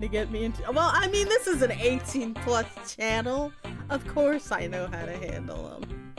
to get me into. Well, I mean, this is an 18 plus channel. Of course I know how to handle them.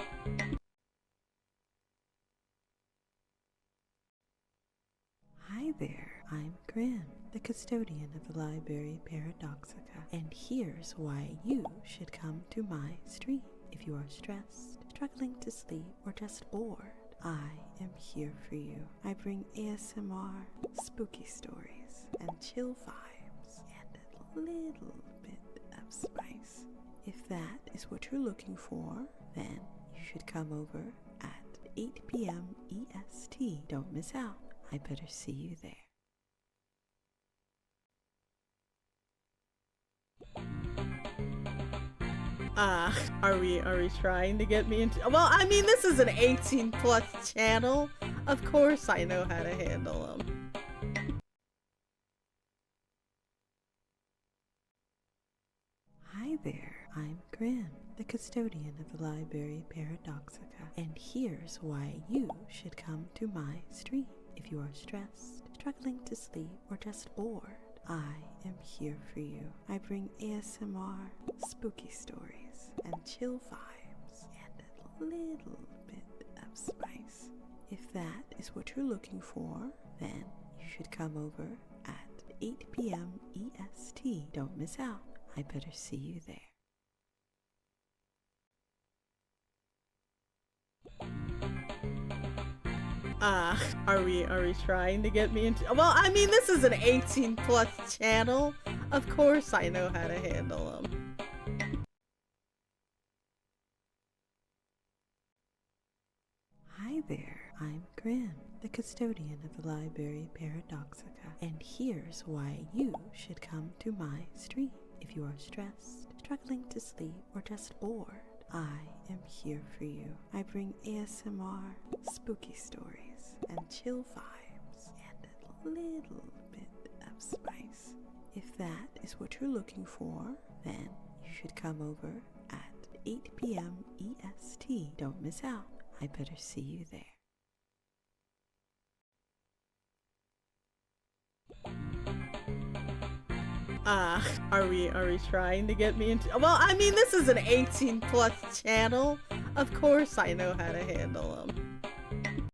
Hi there, I'm Grim, the custodian of the library Paradoxica, and here's why you should come to my stream. If you are stressed, struggling to sleep, or just bored, I am here for you. I bring ASMR, spooky stories, and chill vibes, and a little bit of spice. If that is what you're looking for, then you should come over at 8 p.m. EST. Don't miss out. I better see you there. Are we trying to get me into. Well, I mean, this is an 18 plus channel. Of course I know how to handle them. Hi there, I'm Grim, the custodian of the library Paradoxica, and here's why you should come to my stream. If you are stressed, struggling to sleep, or just bored, I am here for you. I bring ASMR, spooky stories, and chill vibes, and a little bit of spice. If that is what you're looking for, then you should come over at 8 p.m. EST. Don't miss out. I better see you there. Are we trying to get me into. Well, I mean, this is an 18 plus channel. Of course I know how to handle them. Hi there, I'm Grim, the custodian of the library Paradoxica, and here's why you should come to my stream. If you are stressed, struggling to sleep, or just bored, I am here for you. I bring ASMR, spooky stories, and chill vibes, and a little bit of spice. If that is what you're looking for, then you should come over at 8 p.m. EST. Don't miss out. I better see you there. Are we trying to get me into. Well, I mean, this is an 18 plus channel. Of course I know how to handle them.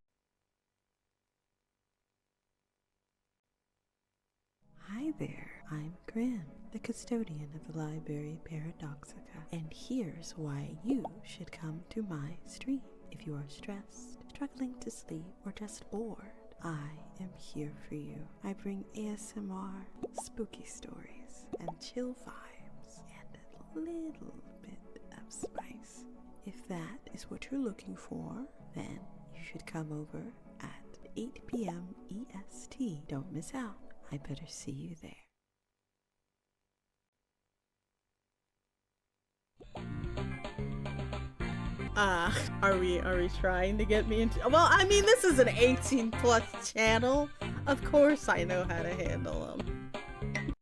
Hi there, I'm Grim, the custodian of the library Paradoxica, and here's why you should come to my stream. If you are stressed, struggling to sleep, or just bored, I am here for you. I bring ASMR, spooky stories, and chill vibes, and a little bit of spice. If that is what you're looking for, then you should come over at 8 p.m. EST. Don't miss out. I better see you there. Are we trying to get me into. Well, I mean, this is an 18 plus channel. Of course I know how to handle them.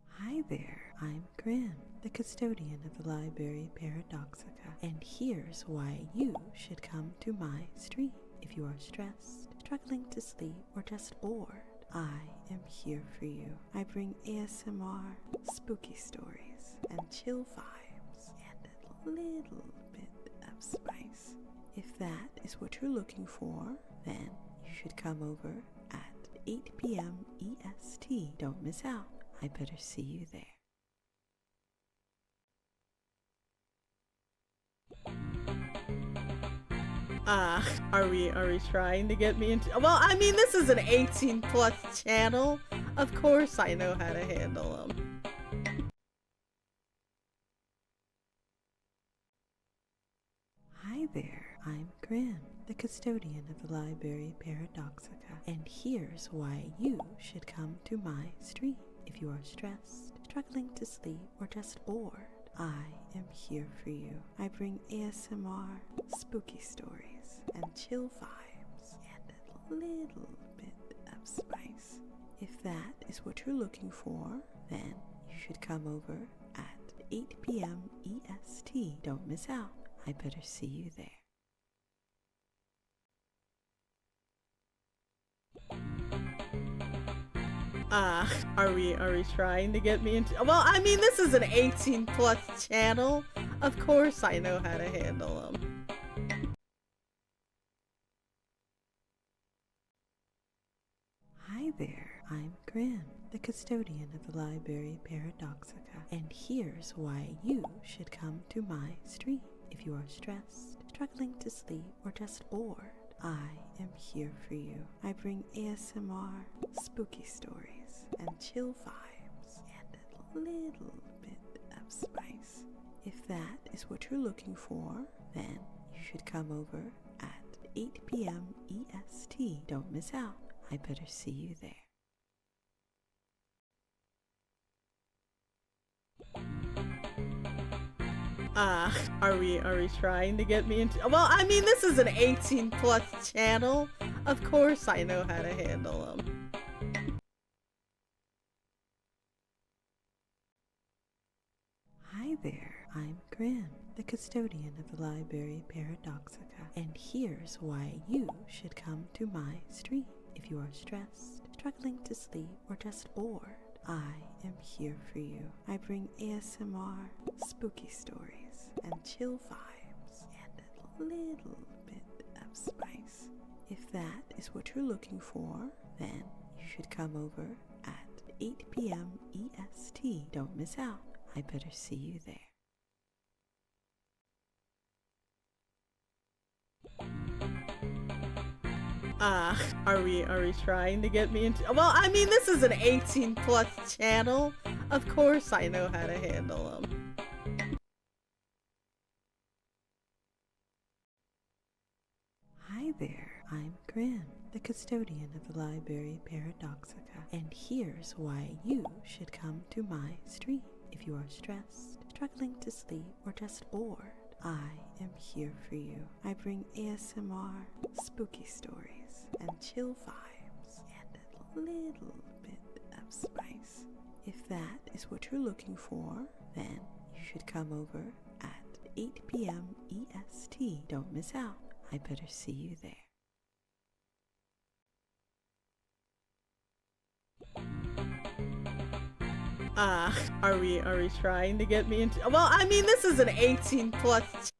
Hi there, I'm Grim, the custodian of the library Paradoxica, and here's why you should come to my stream. If you are stressed, struggling to sleep, or just bored, I am here for you. I bring ASMR, spooky stories, and chill vibes, and a little bit of spice. If that is what you're looking for, then you should come over at 8 p.m. EST. Don't miss out. I better see you there. Are we trying to get me into. Well, I mean, this is an 18 plus channel. Of course I know how to handle them. Hi there, I'm Grim, the custodian of the library Paradoxica, and here's why you should come to my stream. If you are stressed, struggling to sleep, or just bored, I am here for you. I bring ASMR, spooky stories, and chill vibes, and a little bit of spice. If that is what you're looking for, then you should come over at 8 p.m. EST. Don't miss out. I better see you there. Are we trying to get me into? Well, I mean, this is an 18 plus channel. Of course I know how to handle them. Hi there, I'm Grim, the custodian of the library Paradoxica, and here's why you should come to my stream. If you are stressed, struggling to sleep, or just bored, I am here for you. I bring ASMR, spooky stories, and chill vibes, and a little bit of spice. If that is what you're looking for, then you should come over at 8 p.m. EST. Don't miss out. I better see you there. Are we trying to get me into? Well, I mean, this is an 18 plus channel. Of course I know how to handle them. Hi there, I'm Grim, the custodian of the library Paradoxica, and here's why you should come to my stream. If you are stressed, struggling to sleep, or just bored, I am here for you. I bring ASMR, spooky stories, and chill vibes, and a little bit of spice. If that is what you're looking for, then you should come over at 8 p.m. EST. Don't miss out. I better see you there. Are we trying to get me into? Well, I mean, this is an 18 plus channel. Of course I know how to handle them. Hi there, I'm Grim, the custodian of the library Paradoxica, and here's why you should come to my stream. If you are stressed, struggling to sleep, or just bored, I am here for you. I bring ASMR, spooky stories, and chill vibes, and a little bit of spice. If that is what you're looking for, then you should come over at 8 p.m. EST. Don't miss out. I better see you there. Are we trying to get me into? Well, I mean, this is an 18 plus.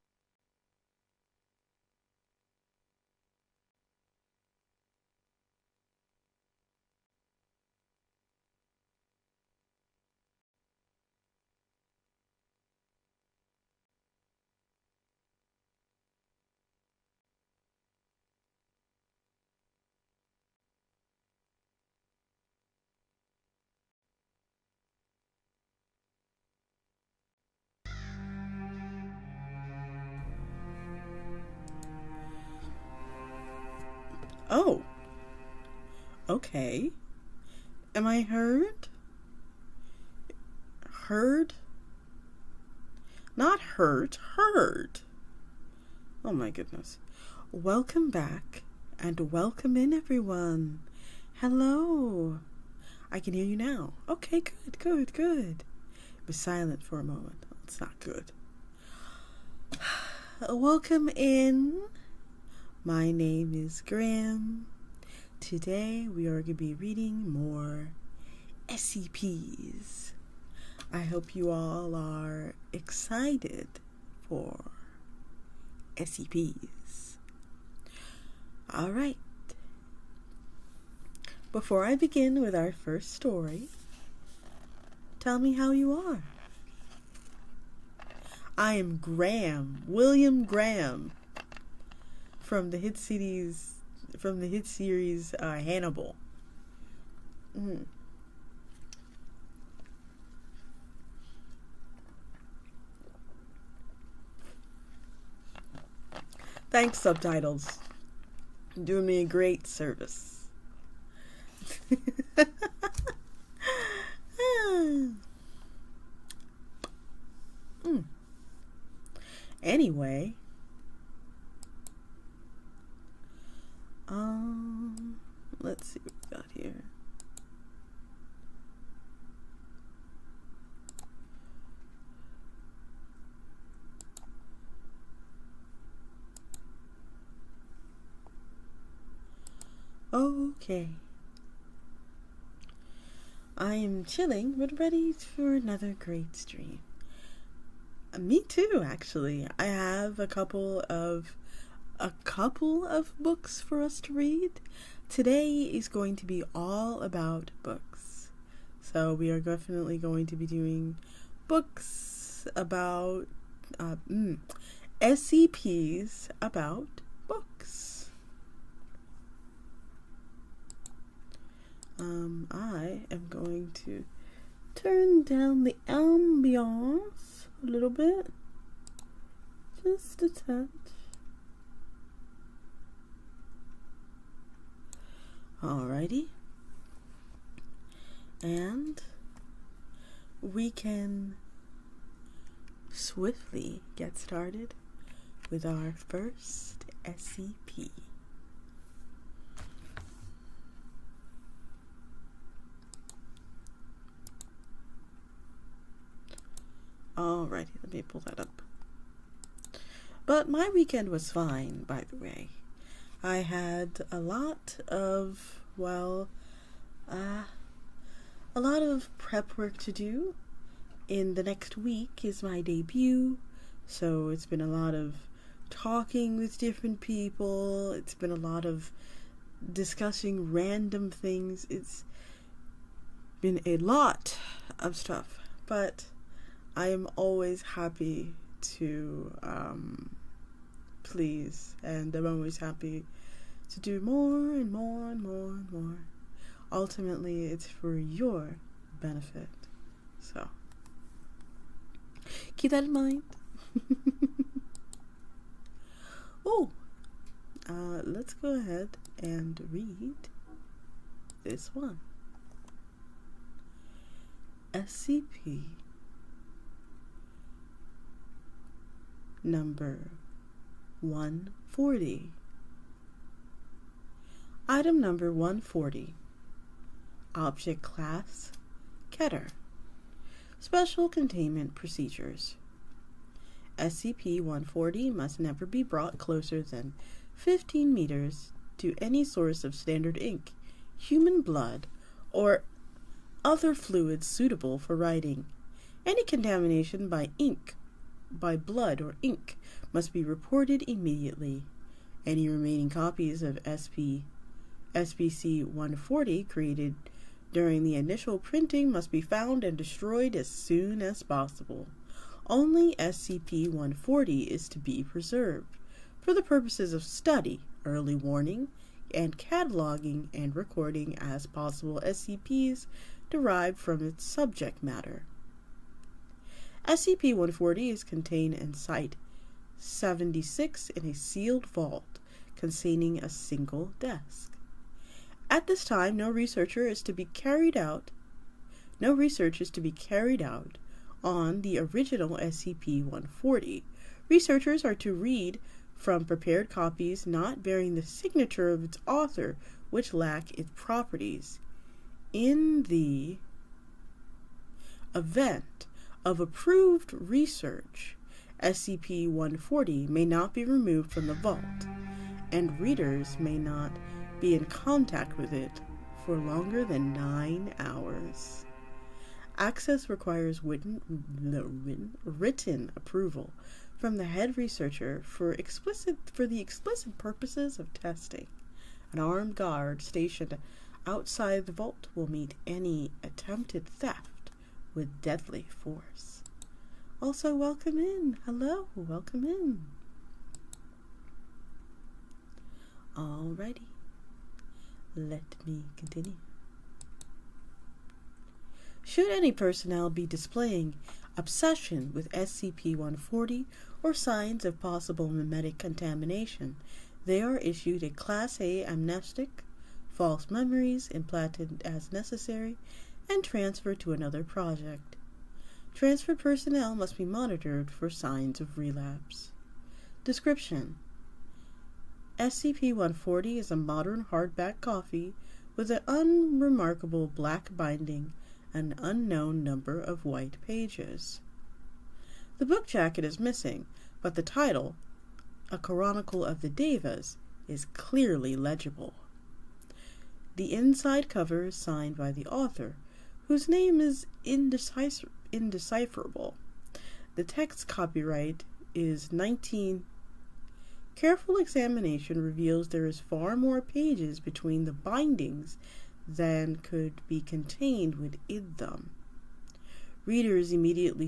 Oh. Okay. Am I heard? Heard? Not hurt, heard. Oh my goodness. Welcome back and welcome in, everyone. Hello. I can hear you now. Okay, good. It was silent for a moment. It's not good. Welcome in. My name is Graham. Today we are going to be reading more SCPs. I hope you all are excited for SCPs. Alright. Before I begin with our first story, tell me how you are. I am Graham, William Graham, from the hit series Hannibal. Thanks, subtitles. You're doing me a great service. Anyway, let's see what we got here. Okay. I am chilling but ready for another great stream. Me too, actually. I have a couple of books for us to read. Today is going to be all about books. So we are definitely going to be doing books about SCPs about books. I am going to turn down the ambiance a little bit. Just a touch. Alrighty. And we can swiftly get started with our first SCP. Alrighty, let me pull that up. But my weekend was fine, by the way. I had a lot of prep work to do. In the next week is my debut, so it's been a lot of talking with different people. It's been a lot of discussing random things. It's been a lot of stuff, but I am always happy to please, and I'm always happy to do more and more and more and more. Ultimately, it's for your benefit. So, keep that in mind. Let's go ahead and read this one. SCP number 140. Item number 140. Object class Keter. Special containment procedures. SCP-140 must never be brought closer than 15 meters to any source of standard ink, human blood, or other fluids suitable for writing. Any contamination by blood or ink must be reported immediately. Any remaining copies of SPC-140 created during the initial printing must be found and destroyed as soon as possible. Only SCP-140 is to be preserved for the purposes of study, early warning, and cataloging and recording as possible SCPs derived from its subject matter. SCP-140 is contained in Site 76 in a sealed vault containing a single desk. At this time, no research is to be carried out on the original SCP-140. Researchers are to read from prepared copies not bearing the signature of its author, which lack its properties. In the event of approved research, SCP-140 may not be removed from the vault, and readers may not be in contact with it for longer than 9 hours. Access requires written approval from the head researcher for the explicit purposes of testing. An armed guard stationed outside the vault will meet any attempted theft with deadly force. Also, welcome in. Hello, welcome in. Alrighty, let me continue. Should any personnel be displaying obsession with SCP-140 or signs of possible mimetic contamination, they are issued a Class A amnestic, false memories implanted as necessary, and transferred to another project. Transferred personnel must be monitored for signs of relapse. Description: SCP-140 is a modern hardback copy with an unremarkable black binding and an unknown number of white pages. The book jacket is missing, but the title, A Chronicle of the Devas, is clearly legible. The inside cover is signed by the author, whose name is indecipherable. The text copyright is 19. Careful examination reveals there is far more pages between the bindings than could be contained within them. Readers admit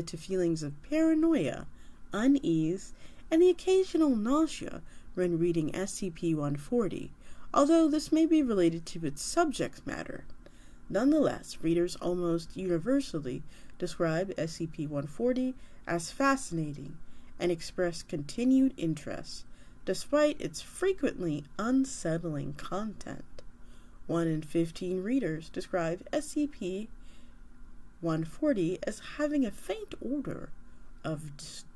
to feelings of paranoia, unease, and the occasional nausea when reading SCP-140, although this may be related to its subject matter. Nonetheless, readers almost universally describe SCP-140 as fascinating and express continued interest, despite its frequently unsettling content. 1 in 15 readers describe SCP-140 as having a faint odor of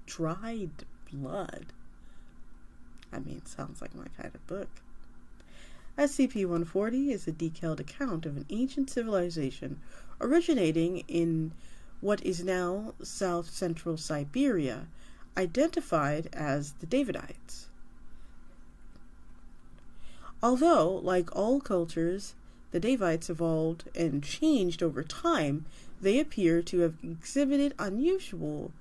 dried blood. I mean, sounds like my kind of book. SCP-140 is a detailed account of an ancient civilization originating in what is now south-central Siberia, identified as the Davidites. Although, like all cultures, the Davidites evolved and changed over time, they appear to have exhibited unusual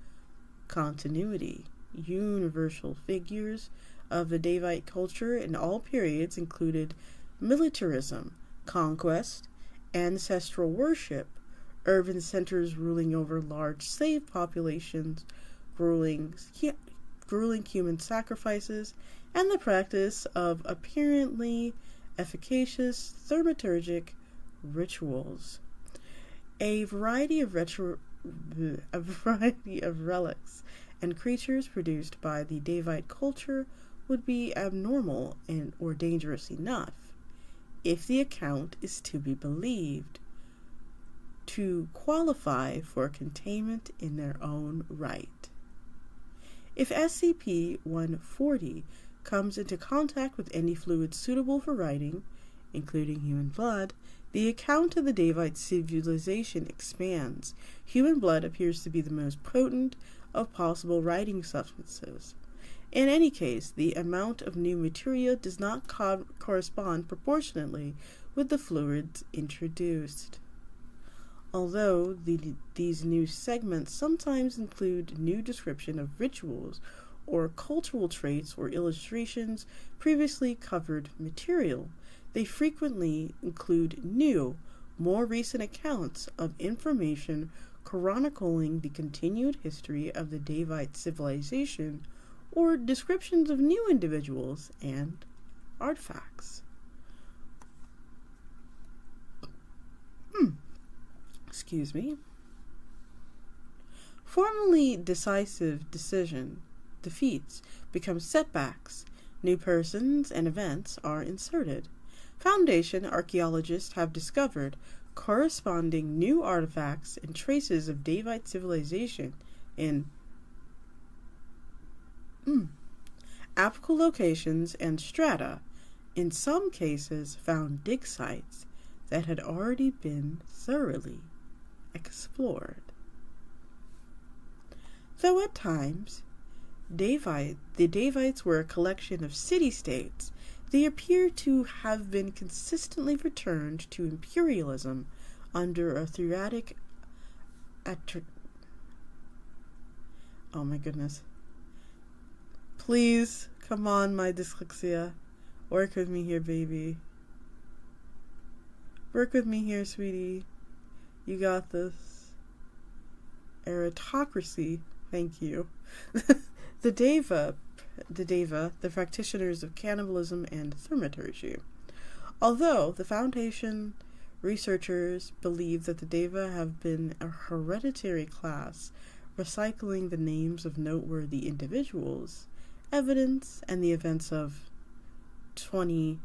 continuity. Universal figures of the Davite culture in all periods included militarism, conquest, ancestral worship, urban centers ruling over large slave populations, grueling human sacrifices, and the practice of apparently efficacious thaumaturgic rituals. A variety of relics and creatures produced by the Davite culture would be abnormal or dangerous enough, if the account is to be believed, to qualify for containment in their own right. If SCP-140 comes into contact with any fluid suitable for writing, including human blood, the account of the Davite civilization expands. Human blood appears to be the most potent of possible writing substances. In any case, the amount of new material does not correspond proportionately with the fluids introduced. Although these new segments sometimes include new description of rituals or cultural traits or illustrations previously covered material, they frequently include new, more recent accounts of information chronicling the continued history of the Davite civilization or descriptions of new individuals and artifacts. Excuse me. Formerly decisive defeats become setbacks. New persons and events are inserted. Foundation archaeologists have discovered corresponding new artifacts and traces of Davite civilization in apical locations and strata, in some cases found dig sites that had already been thoroughly explored. Though at times the Davites were a collection of city-states, they appear to have been consistently returned to imperialism under a theocratic oh my goodness. Please, come on, my dyslexia. Work with me here, baby. Work with me here, sweetie. You got this. Aristocracy. Thank you. The Deva, the practitioners of cannibalism and thaumaturgy. Although the Foundation researchers believe that the Deva have been a hereditary class, recycling the names of noteworthy individuals, evidence and the events of 20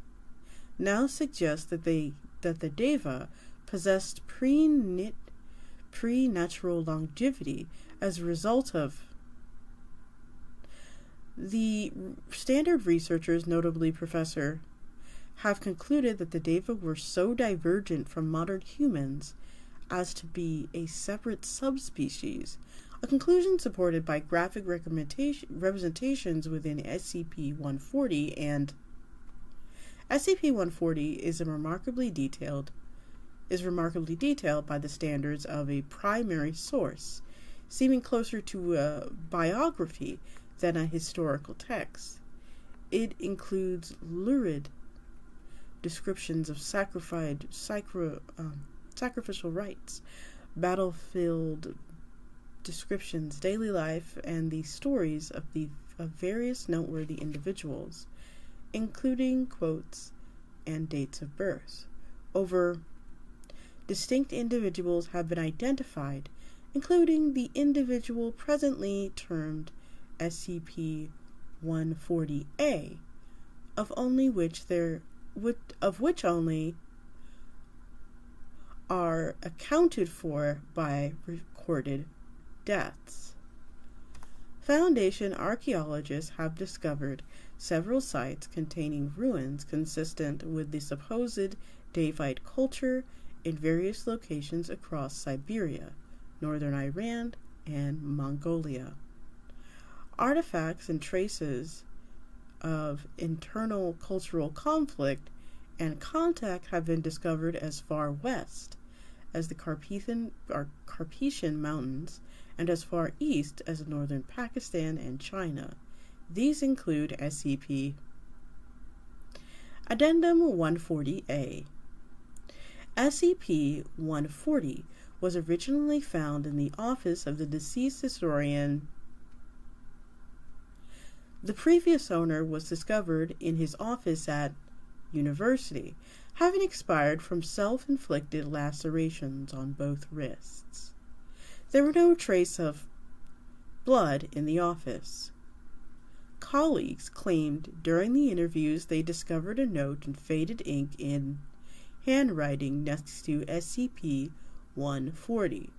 now suggest that the Deva possessed pre-natural longevity as a result of the standard researchers, notably Professor, have concluded that the Deva were so divergent from modern humans as to be a separate subspecies, a conclusion supported by graphic representations within SCP-140, and SCP-140 is a remarkably detailed is remarkably detailed by the standards of a primary source, seeming closer to a biography than a historical text. It includes lurid descriptions of sacrificial rites, battlefield descriptions, daily life, and the stories of various noteworthy individuals, including quotes and dates of birth. Over distinct individuals have been identified, including the individual presently termed SCP-140-A, of which only are accounted for by recorded deaths. Foundation archaeologists have discovered several sites containing ruins consistent with the supposed Davite culture in various locations across Siberia, northern Iran, and Mongolia. Artifacts and traces of internal cultural conflict and contact have been discovered as far west as the Carpathian Mountains and as far east as northern Pakistan and China. These include SCP Addendum 140-A. SCP-140 was originally found in the office of the deceased historian. The previous owner was discovered in his office at university, having expired from self-inflicted lacerations on both wrists. There were no trace of blood in the office. Colleagues claimed during the interviews they discovered a note in faded ink in handwriting next to SCP-140.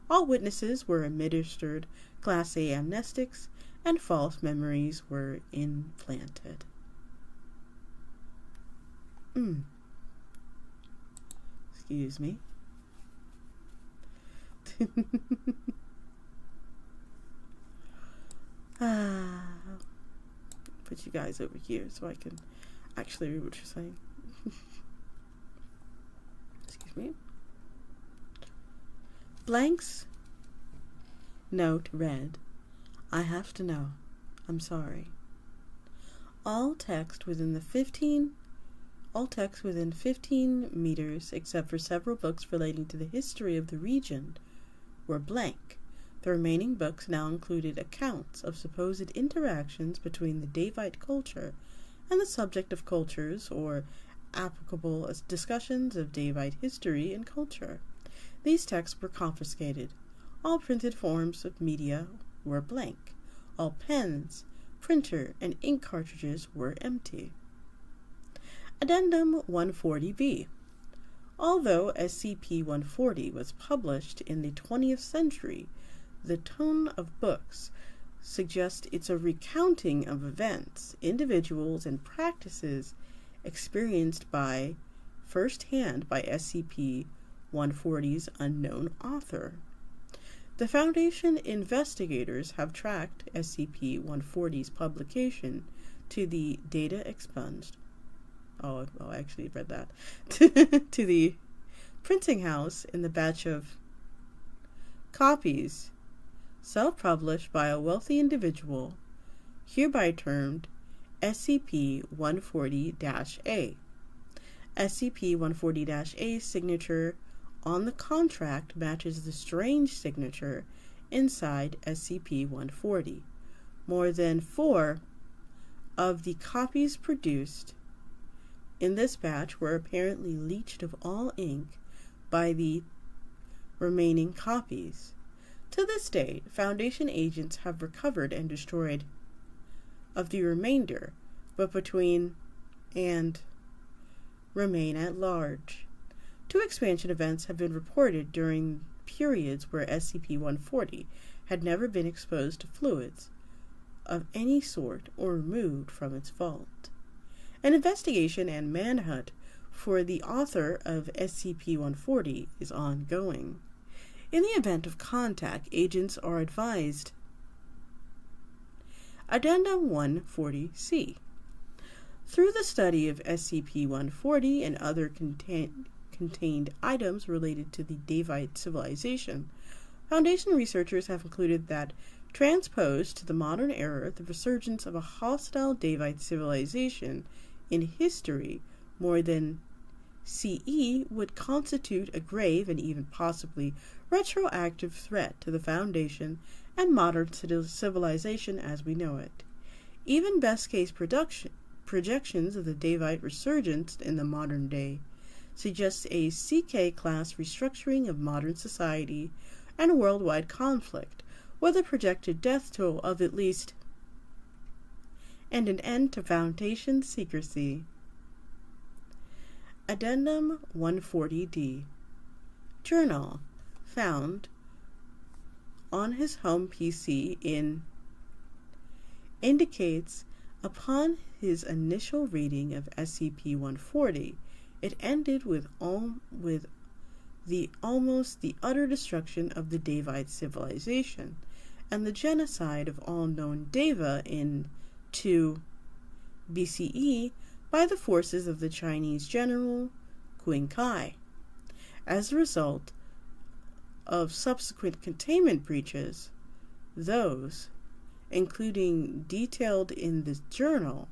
All witnesses were administered Class A amnestics, and false memories were implanted. Excuse me. Put you guys over here so I can actually read what you're saying. Excuse me. Blank's note read, "I have to know. I'm sorry. All text within 15 meters, except for several books relating to the history of the region, were blank. The remaining books now included accounts of supposed interactions between the Davite culture and the subject of cultures, or applicable as discussions of Davite history and culture. These texts were confiscated. All printed forms of media were blank. All pens, printer, and ink cartridges were empty." Addendum 140-B. Although SCP-140 was published in the 20th century, the tone of books suggests it's a recounting of events, individuals, and practices experienced firsthand by SCP-140's unknown author. The Foundation investigators have tracked SCP-140's publication to the data expunged. I actually read that. To the printing house in the batch of copies self-published by a wealthy individual, hereby termed SCP-140-A. SCP-140-A's signature on the contract matches the strange signature inside SCP-140. More than 4 of the copies produced in this batch were apparently leached of all ink by the remaining copies. To this date, Foundation agents have recovered and destroyed of the remainder, but between and remain at large. 2 expansion events have been reported during periods where SCP-140 had never been exposed to fluids of any sort or removed from its vault. An investigation and manhunt for the author of SCP-140 is ongoing. In the event of contact, agents are advised. Addendum 140-C. Through the study of SCP-140 and other contained items related to the Davite civilization, Foundation researchers have concluded that, transposed to the modern era, the resurgence of a hostile Davite civilization in history more than CE would constitute a grave and even possibly retroactive threat to the Foundation and modern civilization as we know it. Even best-case projections of the Davite resurgence in the modern day suggest a CK-class restructuring of modern society and worldwide conflict, with a projected death toll of at least, and an end to Foundation secrecy. Addendum 140D. Journal found on his home PC indicates upon his initial reading of SCP-140, it ended with almost the utter destruction of the Davite civilization and the genocide of all known Deva in 2 BCE by the forces of the Chinese general Qin Kai. As a result of subsequent containment breaches, those, including detailed in the journal,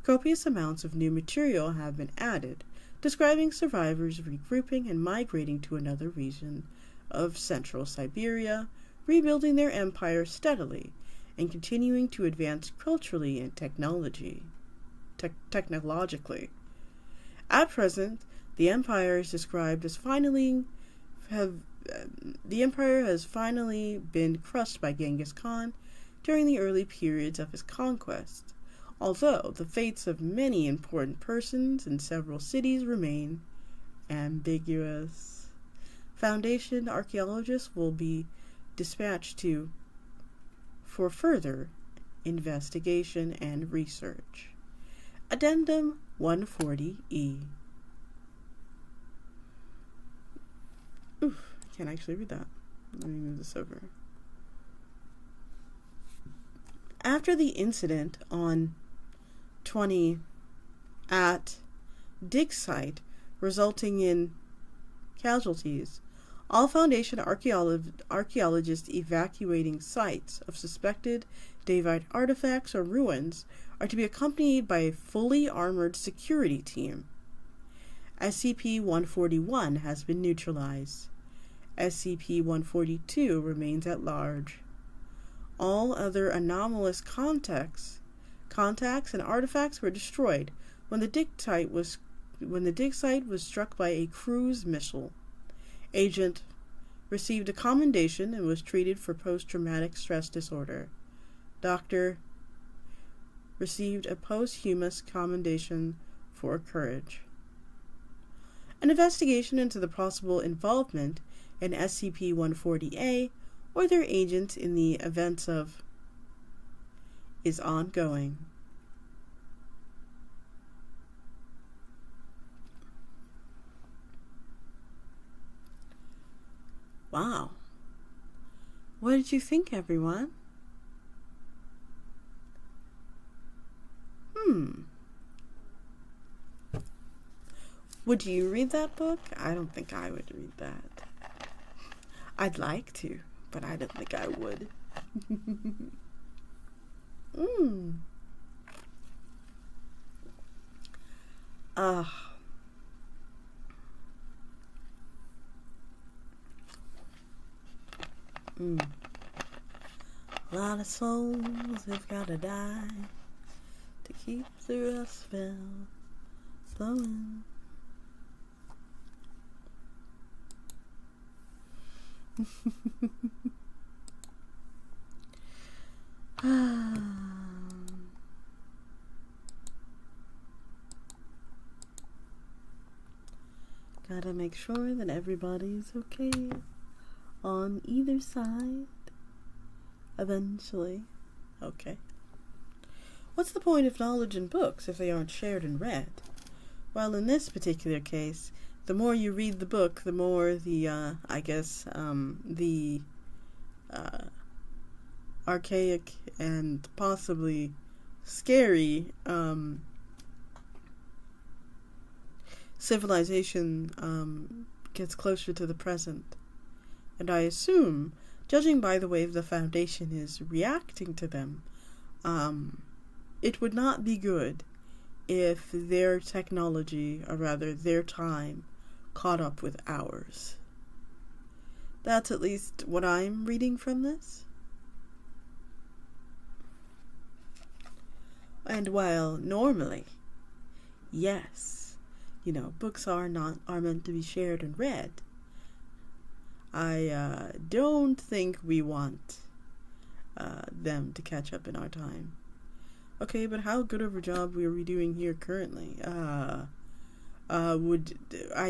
copious amounts of new material have been added, describing survivors regrouping and migrating to another region of central Siberia, rebuilding their empire steadily, and continuing to advance culturally and technologically. At present, the empire is described as the empire has finally been crushed by Genghis Khan during the early periods of his conquest, although the fates of many important persons in several cities remain ambiguous. Foundation archaeologists will be dispatched for further investigation and research. Addendum 140E. Oof, I can't actually read that. Let me move this over. After the incident on 20 at dig site resulting in casualties, all Foundation archaeologists evacuating sites of suspected Davite artifacts or ruins are to be accompanied by a fully armored security team. SCP-141 has been neutralized. SCP-142 remains at large. All other anomalous contacts and artifacts were destroyed when the dig site was struck by a cruise missile. Agent received a commendation and was treated for post-traumatic stress disorder. Doctor received a posthumous commendation for courage. An investigation into the possible involvement in SCP-140-A or their agents in the events of is ongoing. Wow. What did you think, everyone? Would you read that book? I don't think I would read that. I'd like to, but I don't think I would. A lot of souls have gotta die to keep the rust spell flowing. Gotta make sure that everybody's okay on either side. Eventually. Okay. What's the point of knowledge in books if they aren't shared and read? Well, in this particular case, the more you read the book, the more the, archaic and possibly scary, civilization gets closer to the present. And I assume, judging by the way the Foundation is reacting to them, it would not be good if their technology, or rather their time, caught up with ours. That's at least what I'm reading from this. And while normally, yes, books are meant to be shared and read, I don't think we want them to catch up in our time. Okay, but how good of a job are we doing here currently? I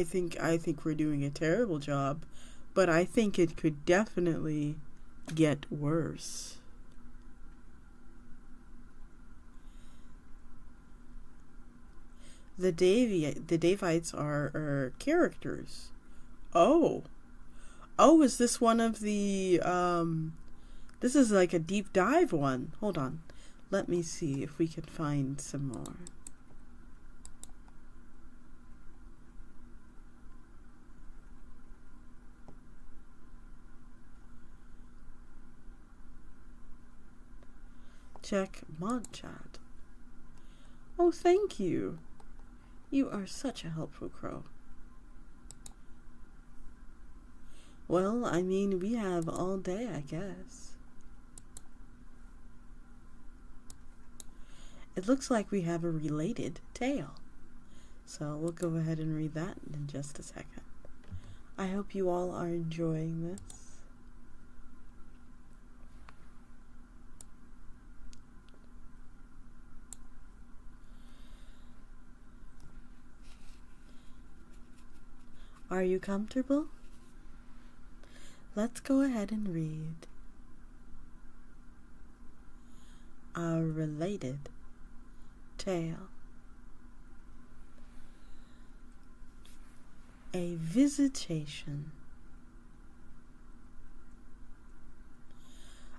think we're doing a terrible job, but I think it could definitely get worse. The Davites are characters. Oh, is this one of the, this is like a deep dive one. Hold on. Let me see if we can find some more. Check mod chat. Oh, thank you. You are such a helpful crow. Well, I mean, we have all day, I guess. It looks like we have a related tale. So we'll go ahead and read that in just a second. I hope you all are enjoying this. Are you comfortable? Let's go ahead and read our related tale. A visitation.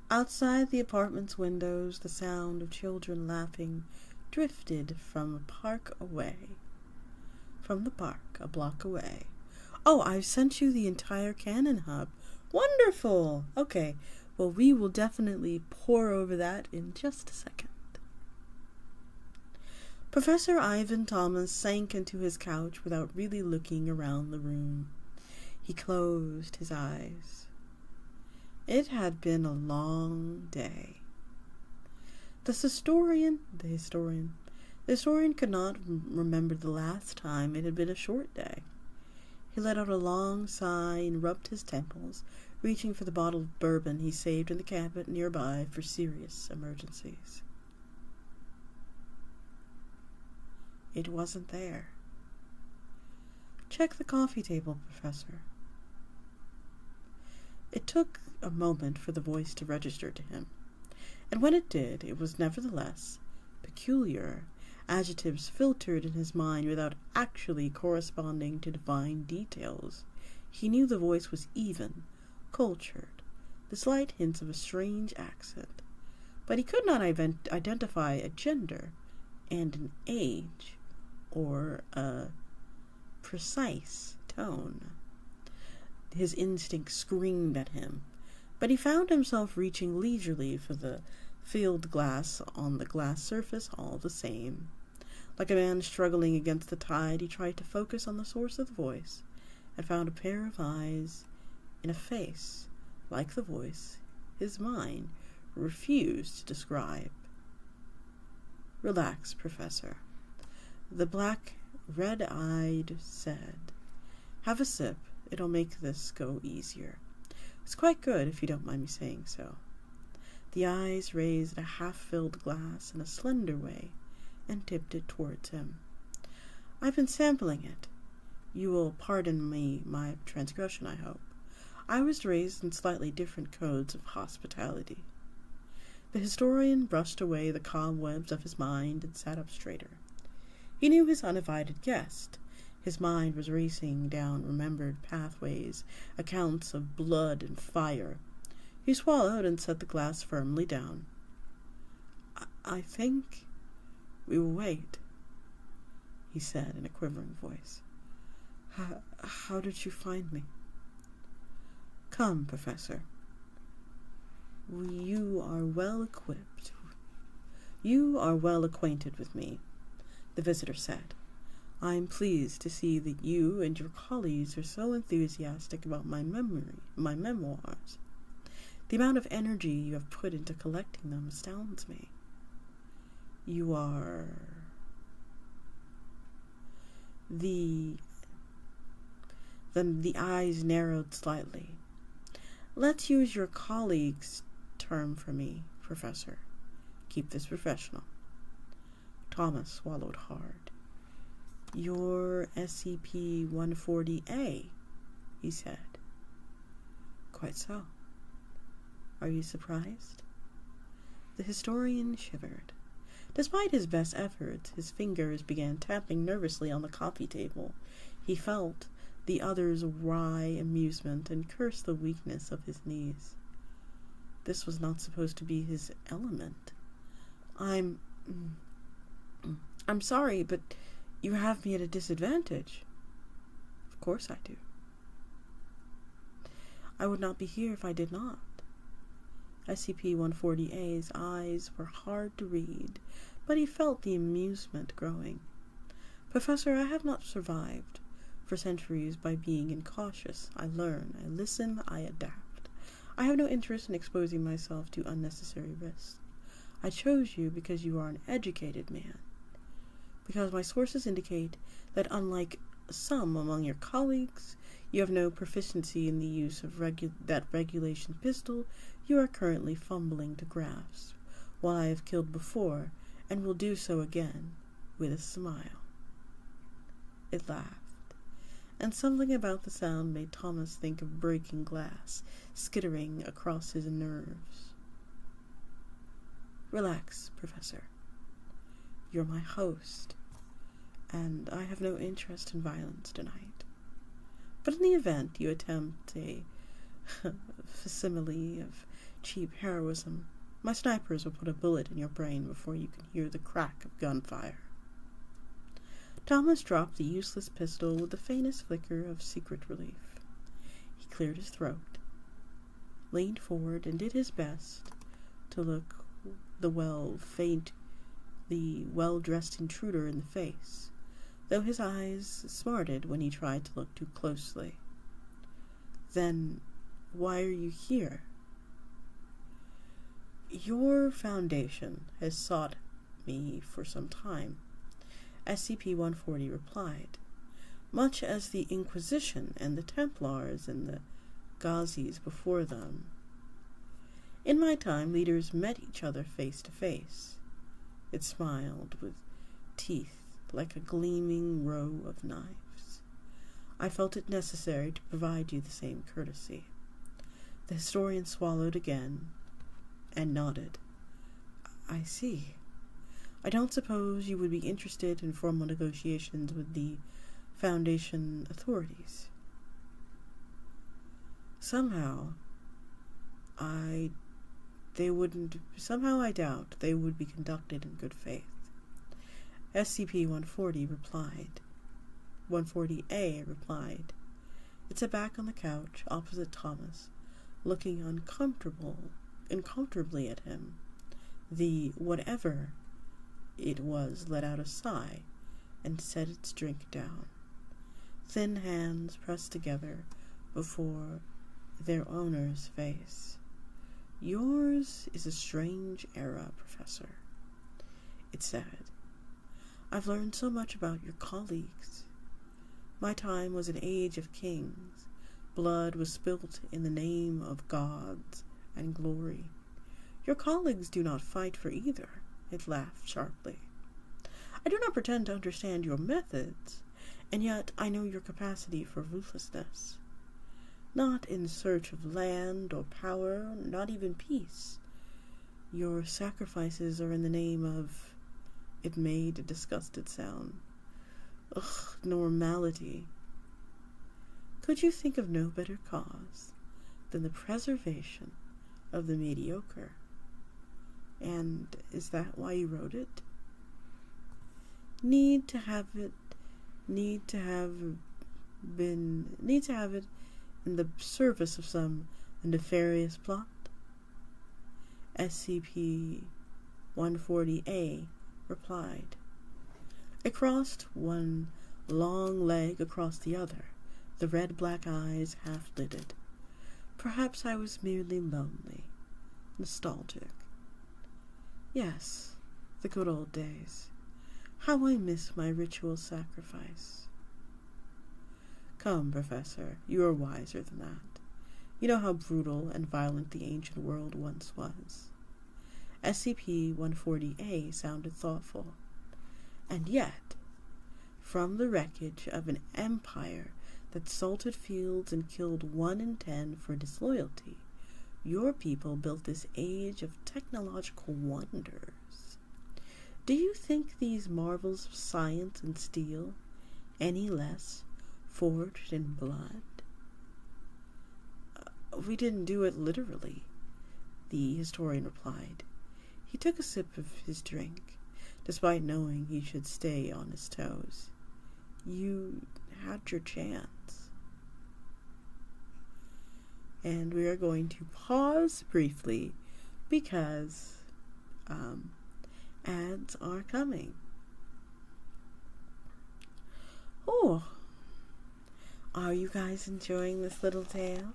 Outside the apartment's windows, the sound of children laughing drifted from the park, a block away. Oh, I've sent you the entire Canon Hub. Wonderful! Okay, well, we will definitely pore over that in just a second. Professor Ivan Thomas sank into his couch without really looking around the room. He closed his eyes. It had been a long day. The historian could not remember the last time it had been a short day. He let out a long sigh and rubbed his temples, reaching for the bottle of bourbon he saved in the cabinet nearby for serious emergencies. It wasn't there. Check the coffee table, Professor. It took a moment for the voice to register to him, and when it did, it was nevertheless peculiar. Adjectives filtered in his mind without actually corresponding to divine details. He knew the voice was even, cultured, the slight hints of a strange accent, but he could not identify a gender and an age or a precise tone. His instinct screamed at him, but he found himself reaching leisurely for the field glass on the glass surface all the same. Like a man struggling against the tide, he tried to focus on the source of the voice and found a pair of eyes in a face, like the voice, his mind refused to describe. Relax, Professor. The black, red-eyed said, have a sip. It'll make this go easier. It's quite good, if you don't mind me saying so. The eyes raised a half-filled glass in a slender way and tipped it towards him. I've been sampling it. You will pardon me my transgression, I hope. I was raised in slightly different codes of hospitality. The historian brushed away the cobwebs of his mind and sat up straighter. He knew his uninvited guest. His mind was racing down remembered pathways, accounts of blood and fire. He swallowed and set the glass firmly down. I think we will wait, he said in a quivering voice. How did you find me? Come, Professor. You are well equipped. You are well acquainted with me, the visitor said. I am pleased to see that you and your colleagues are so enthusiastic about my memoirs. The amount of energy you have put into collecting them astounds me. You are... The eyes narrowed slightly. Let's use your colleague's term for me, Professor. Keep this professional. Thomas swallowed hard. You're SCP-140A, he said. Quite so. Are you surprised? The historian shivered. Despite his best efforts, his fingers began tapping nervously on the coffee table. He felt the other's wry amusement and cursed the weakness of his knees. This was not supposed to be his element. I'm sorry, but you have me at a disadvantage. Of course I do. I would not be here if I did not. SCP-140A's eyes were hard to read, but he felt the amusement growing. Professor, I have not survived for centuries by being incautious. I learn, I listen, I adapt. I have no interest in exposing myself to unnecessary risks. I chose you because you are an educated man. Because my sources indicate that unlike some among your colleagues, you have no proficiency in the use of that regulation pistol you are currently fumbling to grasp, while I have killed before and will do so again with a smile. It laughed, and something about the sound made Thomas think of breaking glass skittering across his nerves. Relax, Professor. You're my host, and I have no interest in violence tonight. But in the event you attempt a facsimile of cheap heroism, my snipers will put a bullet in your brain before you can hear the crack of gunfire. Thomas dropped the useless pistol with the faintest flicker of secret relief. He cleared his throat, leaned forward, and did his best to look the well-dressed intruder in the face, though his eyes smarted when he tried to look too closely. Then, why are you here? Your Foundation has sought me for some time, SCP-140 replied, much as the Inquisition and the Templars and the Ghazis before them. In my time, leaders met each other face to face. It smiled with teeth like a gleaming row of knives. I felt it necessary to provide you the same courtesy. The historian swallowed again and nodded. I see. I don't suppose you would be interested in formal negotiations with the Foundation authorities. Somehow I doubt they would be conducted in good faith. SCP-140 replied. 140A replied. It sat back on the couch opposite Thomas, looking uncomfortably at him. The whatever it was let out a sigh and set its drink down. Thin hands pressed together before their owner's face. Yours is a strange era, Professor, it said. I've learned so much about your colleagues. My time was an age of kings. Blood was spilt in the name of gods and glory. Your colleagues do not fight for either, it laughed sharply. I do not pretend to understand your methods, and yet I know your capacity for ruthlessness. Not in search of land or power, not even peace. Your sacrifices are in the name of... It made a disgusted sound. Normality. Could you think of no better cause than the preservation of the mediocre? And is that why you wrote it? Need to have need to have it in the service of some nefarious plot? SCP-140A replied. It crossed one long leg across the other, the red-black eyes half-lidded. Perhaps I was merely lonely, nostalgic. Yes, the good old days. How I miss my ritual sacrifice. Come, Professor, you are wiser than that. You know how brutal and violent the ancient world once was. SCP-140A sounded thoughtful. And yet, from the wreckage of an empire that salted fields and killed 1 in 10 for disloyalty, your people built this age of technological wonders. Do you think these marvels of science and steel any less forged in blood? We didn't do it literally, the historian replied. He took a sip of his drink, despite knowing he should stay on his toes. You had your chance. And we are going to pause briefly because ads are coming. Oh, are you guys enjoying this little tale?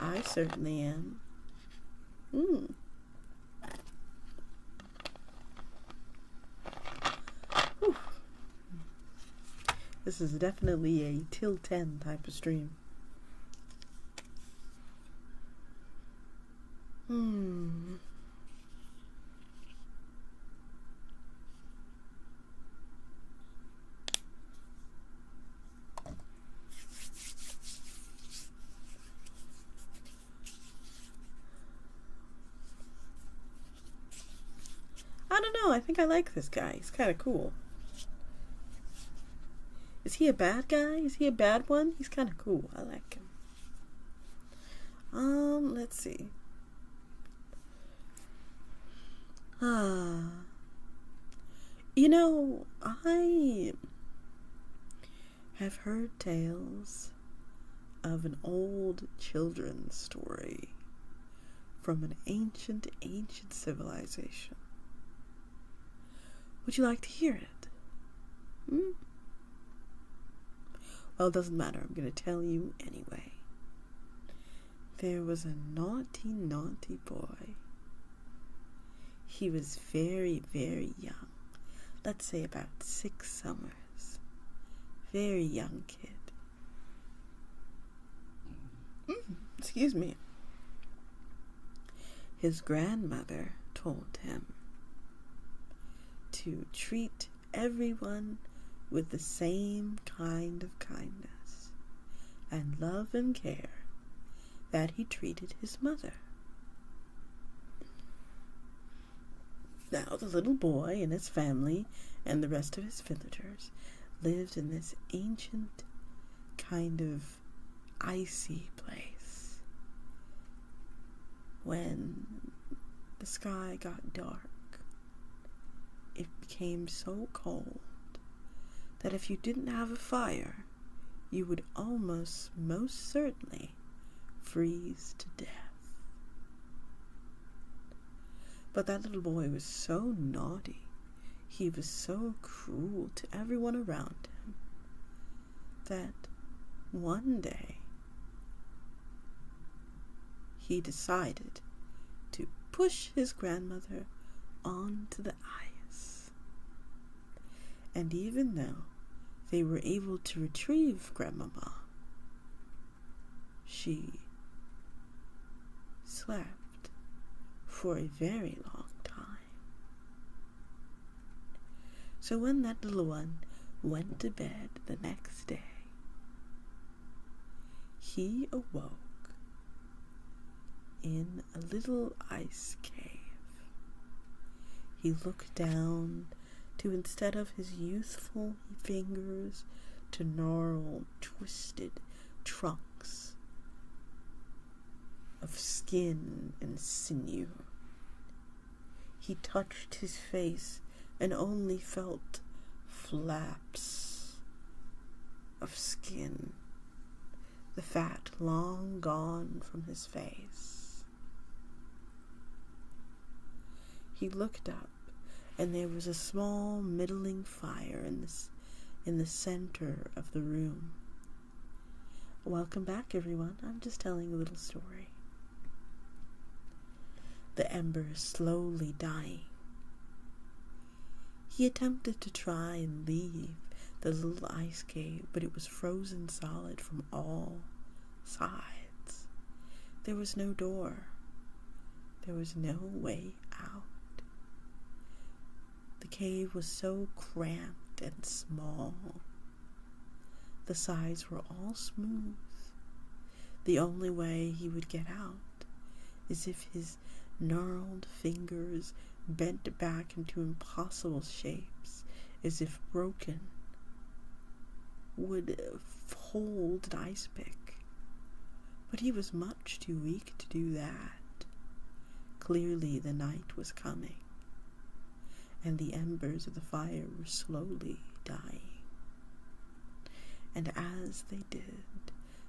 I certainly am. Whew. This is definitely a till 10 type of stream. I don't know, I think I like this guy. He's kind of cool. Is he a bad guy? Is he a bad one? He's kind of cool. I like him. Let's see. You know, I have heard tales of an old children's story from an ancient civilization. Would you like to hear it? Well, it doesn't matter. I'm going to tell you anyway. There was a naughty boy. He was very, very young. Let's say about 6 summers. Very young kid. Excuse me. His grandmother told him to treat everyone with the same kind of kindness and love and care that he treated his mother. Now the little boy and his family and the rest of his villagers lived in this ancient kind of icy place. When the sky got dark, it became so cold that if you didn't have a fire, you would almost most certainly freeze to death. But that little boy was so naughty, he was so cruel to everyone around him, that one day he decided to push his grandmother onto the ice. And even though they were able to retrieve Grandmama, she slept for a very long time. So when that little one went to bed the next day, he awoke in a little ice cave. He looked down to, instead of his youthful fingers, to gnarled, twisted trunks of skin and sinew. He touched his face and only felt flaps of skin, the fat long gone from his face. He looked up, and there was a small, middling fire in the center of the room. Welcome back, everyone. I'm just telling a little story. The embers slowly dying. He attempted to try and leave the little ice cave, but it was frozen solid from all sides. There was no door. There was no way out. The cave was so cramped and small. The sides were all smooth. The only way he would get out is if his gnarled fingers bent back into impossible shapes, as if broken, would hold an ice pick. But he was much too weak to do that. Clearly the night was coming, and the embers of the fire were slowly dying. And as they did,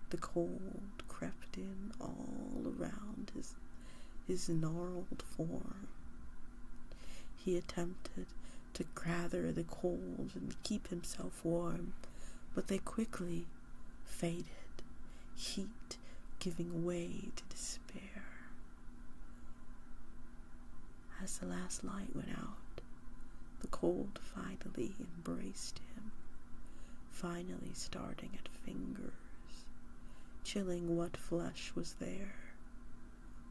the cold crept in all around his gnarled form. He attempted to gather the coals and keep himself warm, but they quickly faded, heat giving way to despair. As the last light went out, the cold finally embraced him, finally starting at fingers, chilling what flesh was there,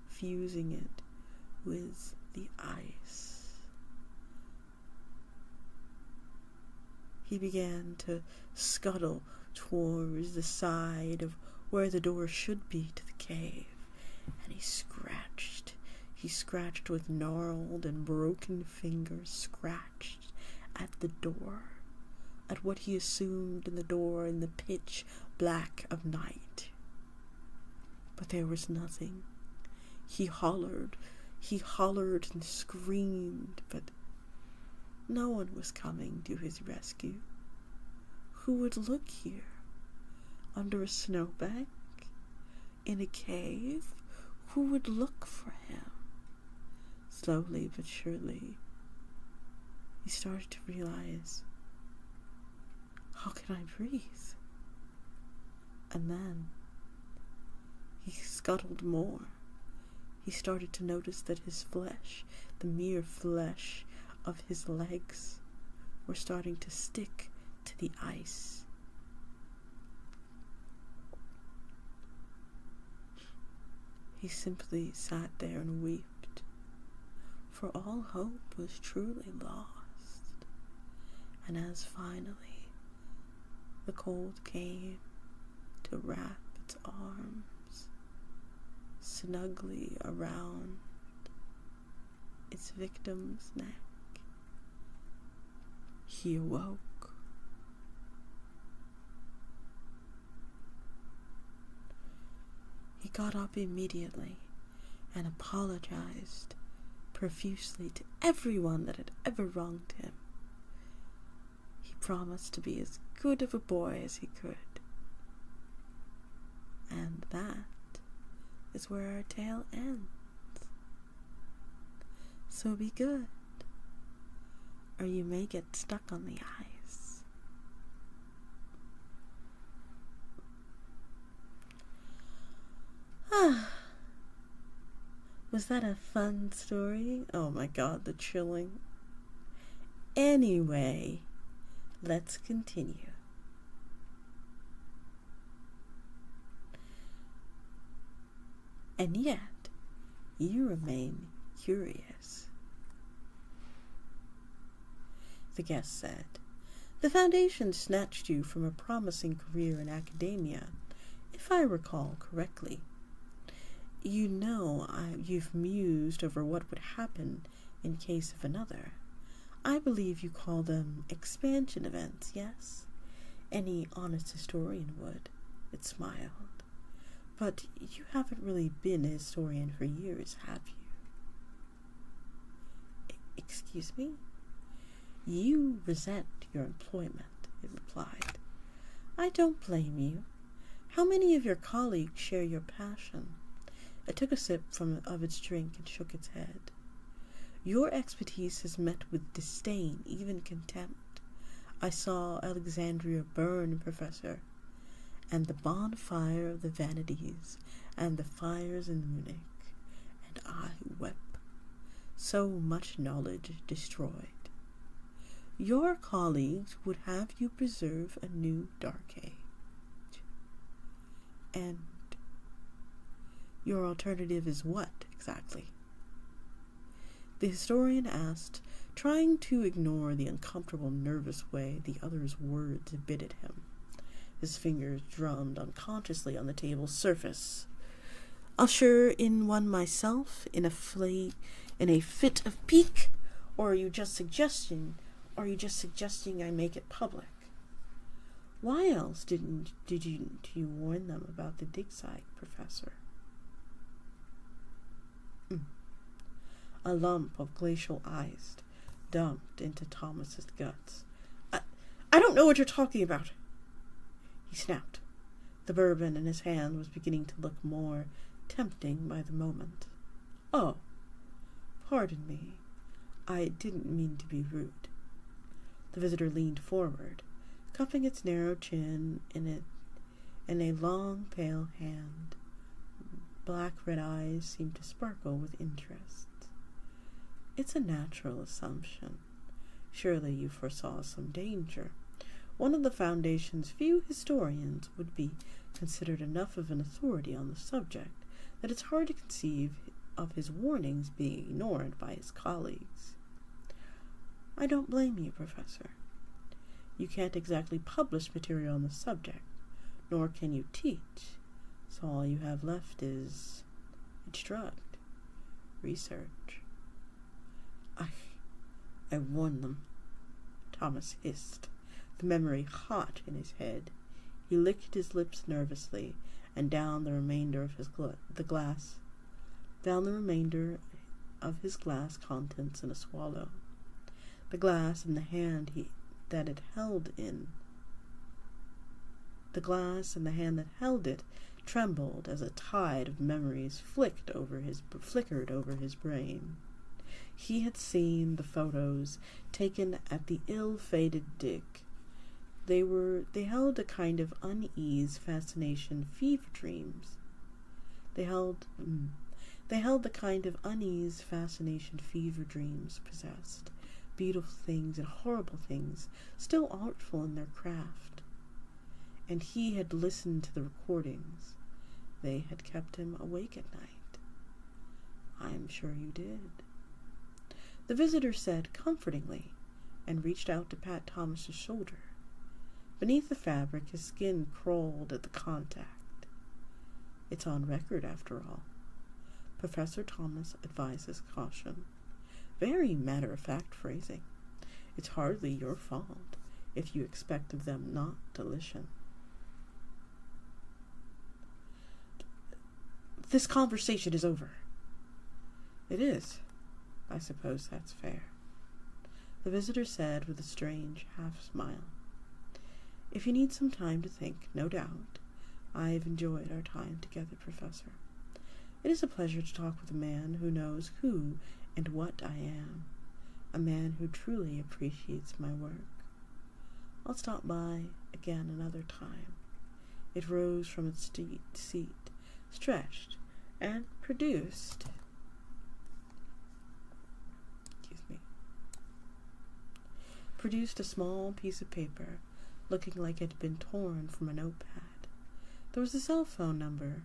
fusing it with the ice. He began to scuttle towards the side of where the door should be to the cave, and he scratched with gnarled and broken fingers, scratched at the door, at what he assumed in the door in the pitch black of night. But there was nothing. He hollered and screamed, but no one was coming to his rescue. Who would look here? Under a snowbank? In a cave? Who would look for him? Slowly but surely, he started to realize, how can I breathe? And then he scuttled more. He started to notice that his flesh, the mere flesh of his legs, were starting to stick to the ice. He simply sat there and wept, for all hope was truly lost. And as finally the cold came to wrap its arms snugly around its victim's neck, he awoke. He got up immediately and apologized profusely to everyone that had ever wronged him. He promised to be as good of a boy as he could. And that is where our tale ends. So be good, or you may get stuck on the ice. Was that a fun story? Oh my god, the chilling. Anyway, let's continue. And yet, you remain curious. The guest said, "The Foundation snatched you from a promising career in academia, if I recall correctly. You know, you've mused over what would happen in case of another. I believe you call them expansion events, yes? Any honest historian would." It smiled. "But you haven't really been a historian for years, have you?" Excuse me? "You resent your employment," it replied. I don't blame you. How many of your colleagues share your passion? It took a sip of its drink and shook its head. Your expertise is met with disdain, even contempt. I saw Alexandria burn, Professor, and the bonfire of the vanities, and the fires in Munich, and I wept. So much knowledge destroyed. Your colleagues would have you preserve a new dark age. And your alternative is what, exactly? The historian asked, trying to ignore the uncomfortable, nervous way the other's words bitted him. His fingers drummed unconsciously on the table's surface. Usher in one myself in a fit of pique, or are you just suggesting I make it public? Why else did you warn them about the dig site, Professor? A lump of glacial ice dumped into Thomas's guts. I don't know what you're talking about, he snapped. The bourbon in his hand was beginning to look more tempting by the moment. Oh, pardon me. I didn't mean to be rude. The visitor leaned forward, cupping its narrow chin in a long, pale hand. Black red eyes seemed to sparkle with interest. It's a natural assumption. Surely you foresaw some danger. One of the Foundation's few historians would be considered enough of an authority on the subject that it's hard to conceive of his warnings being ignored by his colleagues. I don't blame you, Professor. You can't exactly publish material on the subject, nor can you teach, so all you have left is instruct, research. I warned them, Thomas hissed, the memory hot in his head. He licked his lips nervously and downed the remainder of his glass contents in a swallow. The glass in the hand that held it trembled as a tide of memories flickered over his brain. He had seen the photos taken at the ill-fated dig. They held a kind of unease, fascination, fever dreams. They held the kind of unease, fascination, fever dreams possessed. Beautiful things and horrible things, still artful in their craft. And he had listened to the recordings. They had kept him awake at night. I'm sure you did. The visitor said comfortingly, and reached out to pat Thomas's shoulder. Beneath the fabric, his skin crawled at the contact. It's on record, after all. Professor Thomas advises caution. Very matter-of-fact phrasing. It's hardly your fault if you expect of them not to listen. This conversation is over. It is. I suppose that's fair, the visitor said with a strange half-smile. If you need some time to think, no doubt. I've enjoyed our time together, Professor. It is a pleasure to talk with a man who knows who and what I am, a man who truly appreciates my work. I'll stop by again another time. It rose from its seat, stretched, and produced a small piece of paper, looking like it had been torn from a notepad. There was a cell phone number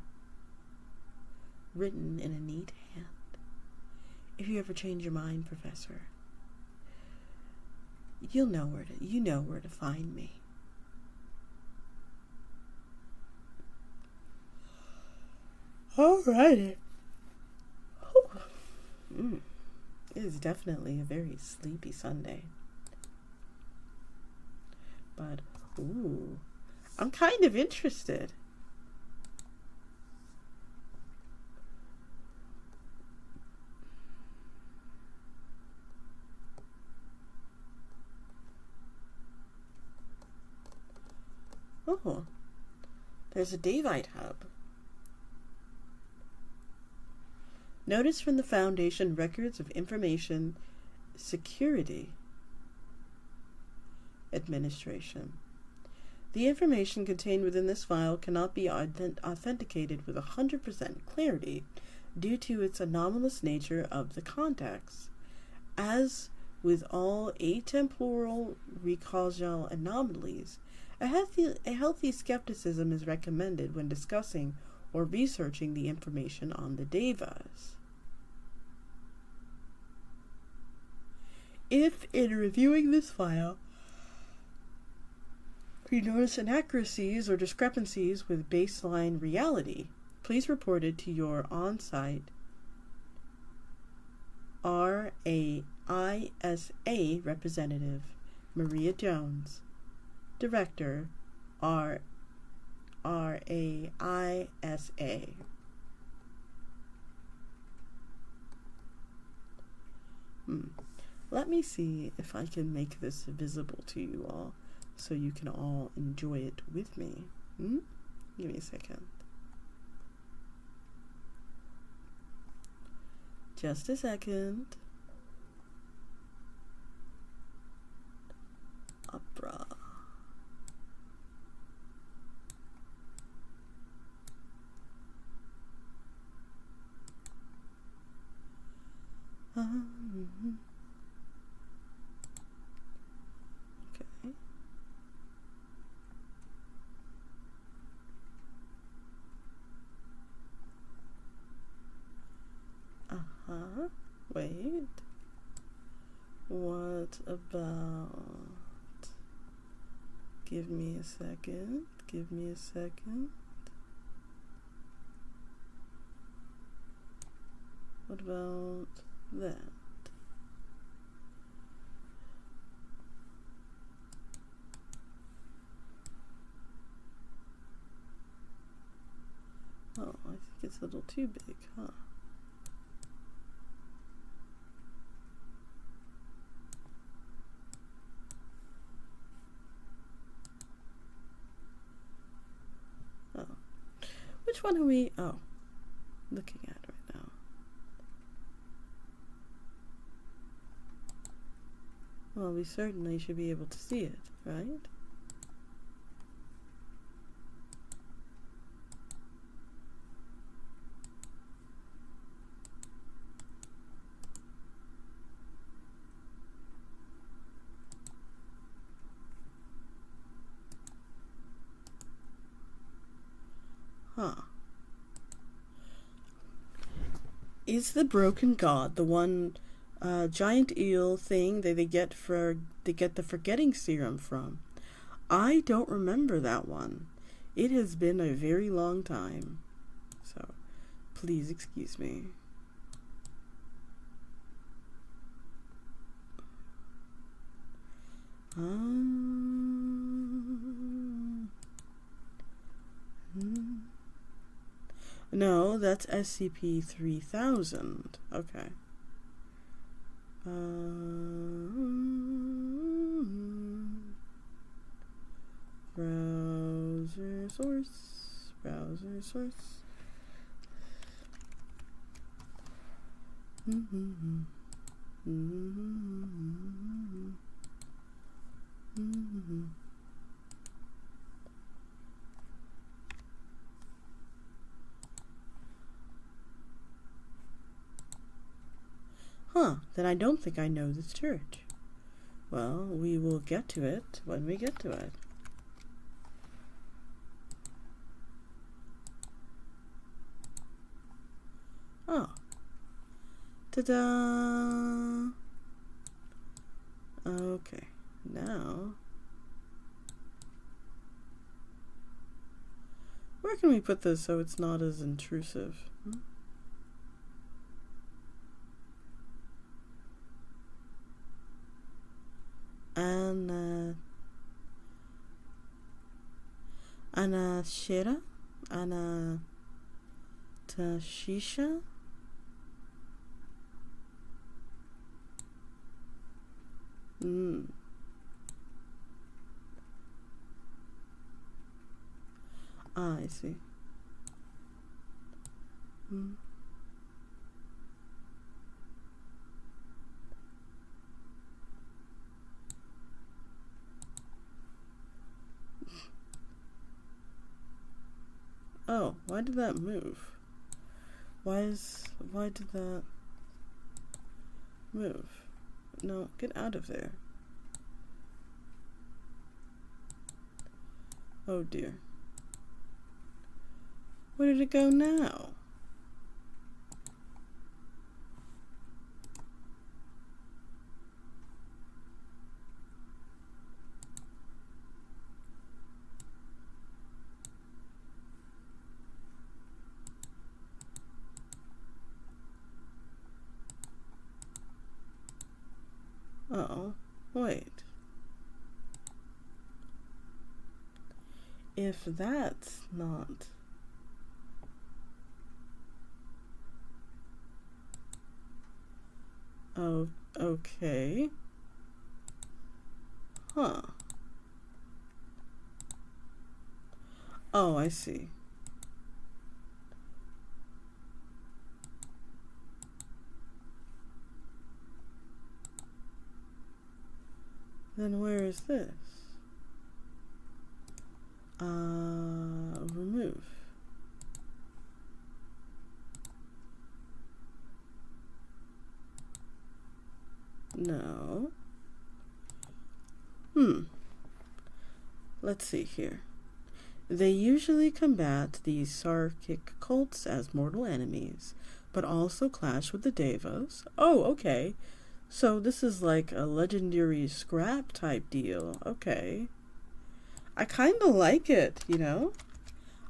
written in a neat hand. If you ever change your mind, Professor, you know where to find me. All righty. It is definitely a very sleepy Sunday. But, I'm kind of interested. Oh, There's a Davite hub. Notice from the Foundation Records of Information Security Administration. The information contained within this file cannot be authenticated with 100% clarity due to its anomalous nature of the context. As with all atemporal recausal anomalies, a healthy skepticism is recommended when discussing or researching the information on the devas. If, in reviewing this file, you notice inaccuracies or discrepancies with baseline reality, please report it to your on-site RAISA representative, Maria Jones, Director, RAISA. Let me see if I can make this visible to you all so you can all enjoy it with me. Give me a second. Just a second. Opera. Okay. Wait. What about... Give me a second. Give me a second. What about that? Oh, I think it's a little too big, huh? Oh. Which one are we, looking at right now? Well, we certainly should be able to see it, right? Huh. Is the broken god the one giant eel thing that they get the forgetting serum from? I don't remember that one. It has been a very long time. So please excuse me. No, that's SCP 3000. Okay. Browser source. Browser source. Huh, then I don't think I know this church. Well, we will get to it when we get to it. Oh. Ta-da! Okay, now... Where can we put this so it's not as intrusive? Anashira? Anatashisha? Ah, I see. Hmm. Oh, why did that move? Why did that move? No, get out of there. Oh dear. Where did it go now? Oh, wait. If that's not... Oh, okay. Huh. Oh, I see. Then where is this? Remove. No. Let's see here. They usually combat these Sarkic cults as mortal enemies, but also clash with the Devas. Oh, okay. So this is like a legendary scrap type deal. Okay. I kind of like it, you know?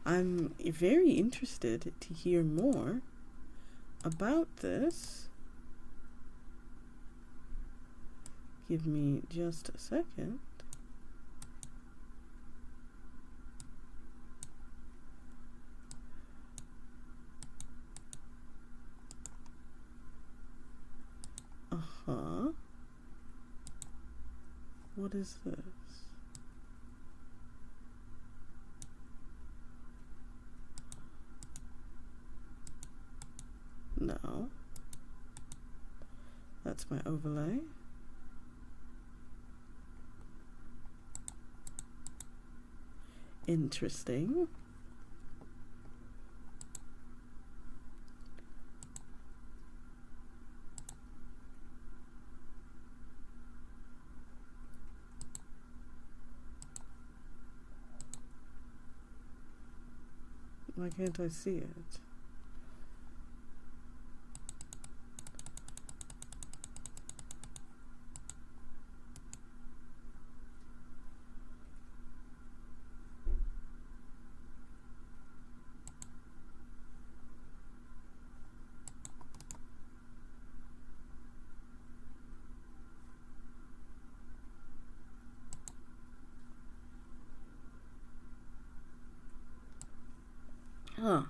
I'm very interested to hear more about this. Give me just a second. Uh-huh. What is this? No. That's my overlay. Interesting. Why can't I see it? Huh.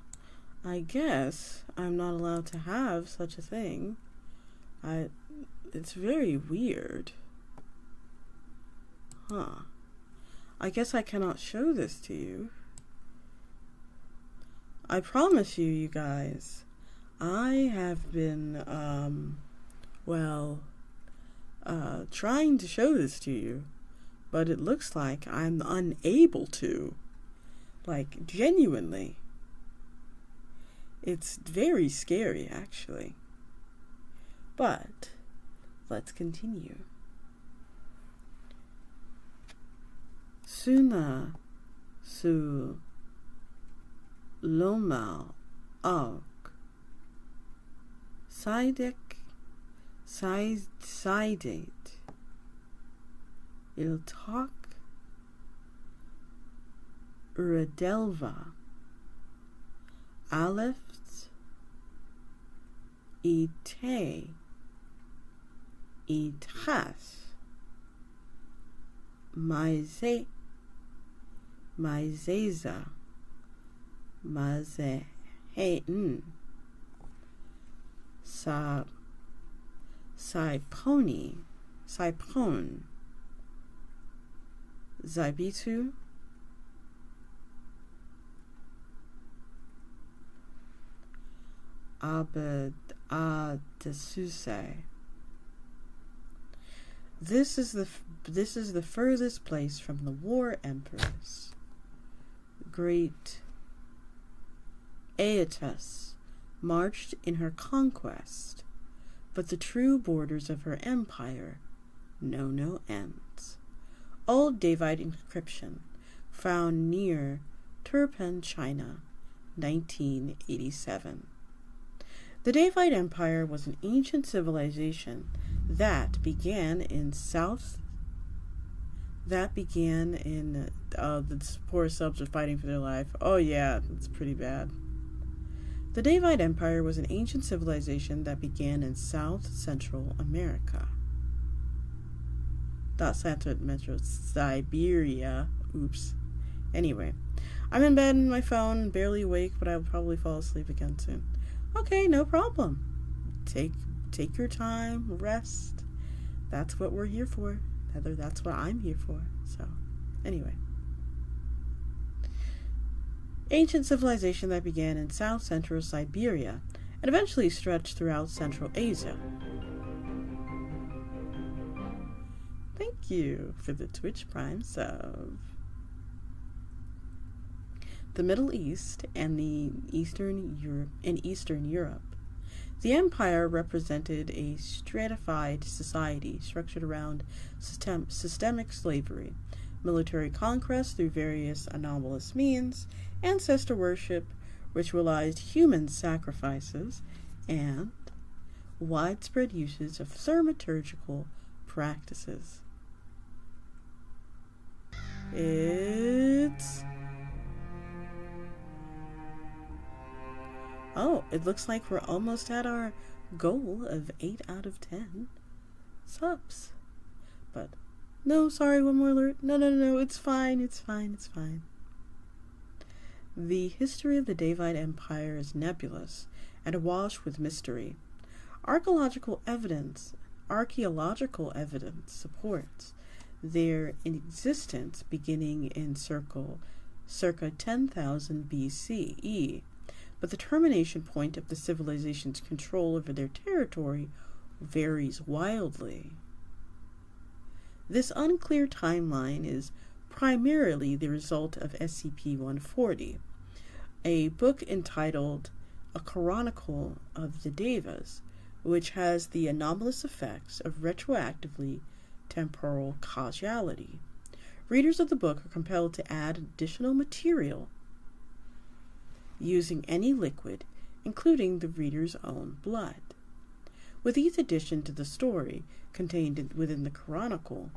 I guess I'm not allowed to have such a thing. It's very weird. Huh. I guess I cannot show this to you. I promise you, you guys, I have been, trying to show this to you, but it looks like I'm unable to. Like, genuinely. It's very scary, actually. But let's continue. Suna su loma og sidek sidate iltak redelva Aleph ite itras maizeza mazehen sipon zabitu Abadasuse. This is the furthest place from the war emperors. Great Aetus marched in her conquest, but the true borders of her empire know no ends. Old David inscription found near Turpan, China, 1987. The David Empire was an ancient civilization that began in the poor subs are fighting for their life. Oh yeah, it's pretty bad. The David Empire was an ancient civilization that began in South Central America. Metro Siberia. Oops. Anyway, I'm in bed on my phone, barely awake, but I'll probably fall asleep again soon. Okay, no problem. Take your time, rest. That's what we're here for. That's what I'm here for. So, anyway. Ancient civilization that began in South Central Siberia and eventually stretched throughout Central Asia. Thank you for the Twitch Prime sub. The Middle East and Eastern Europe. The empire represented a stratified society structured around systemic slavery, military conquest through various anomalous means, ancestor worship, ritualized human sacrifices, and widespread usage of thaumaturgical practices. It looks like we're almost at our goal of 8 out of 10 subs. But, no, sorry, one more alert. No, it's fine. The history of the David Empire is nebulous and awash with mystery. Archaeological evidence supports their existence beginning in circa 10,000 BCE, but the termination point of the civilization's control over their territory varies wildly. This unclear timeline is primarily the result of SCP-140, a book entitled A Chronicle of the Devas, which has the anomalous effects of retroactively temporal causality. Readers of the book are compelled to add additional material using any liquid, including the reader's own blood. With each addition to the story contained within the chronicle,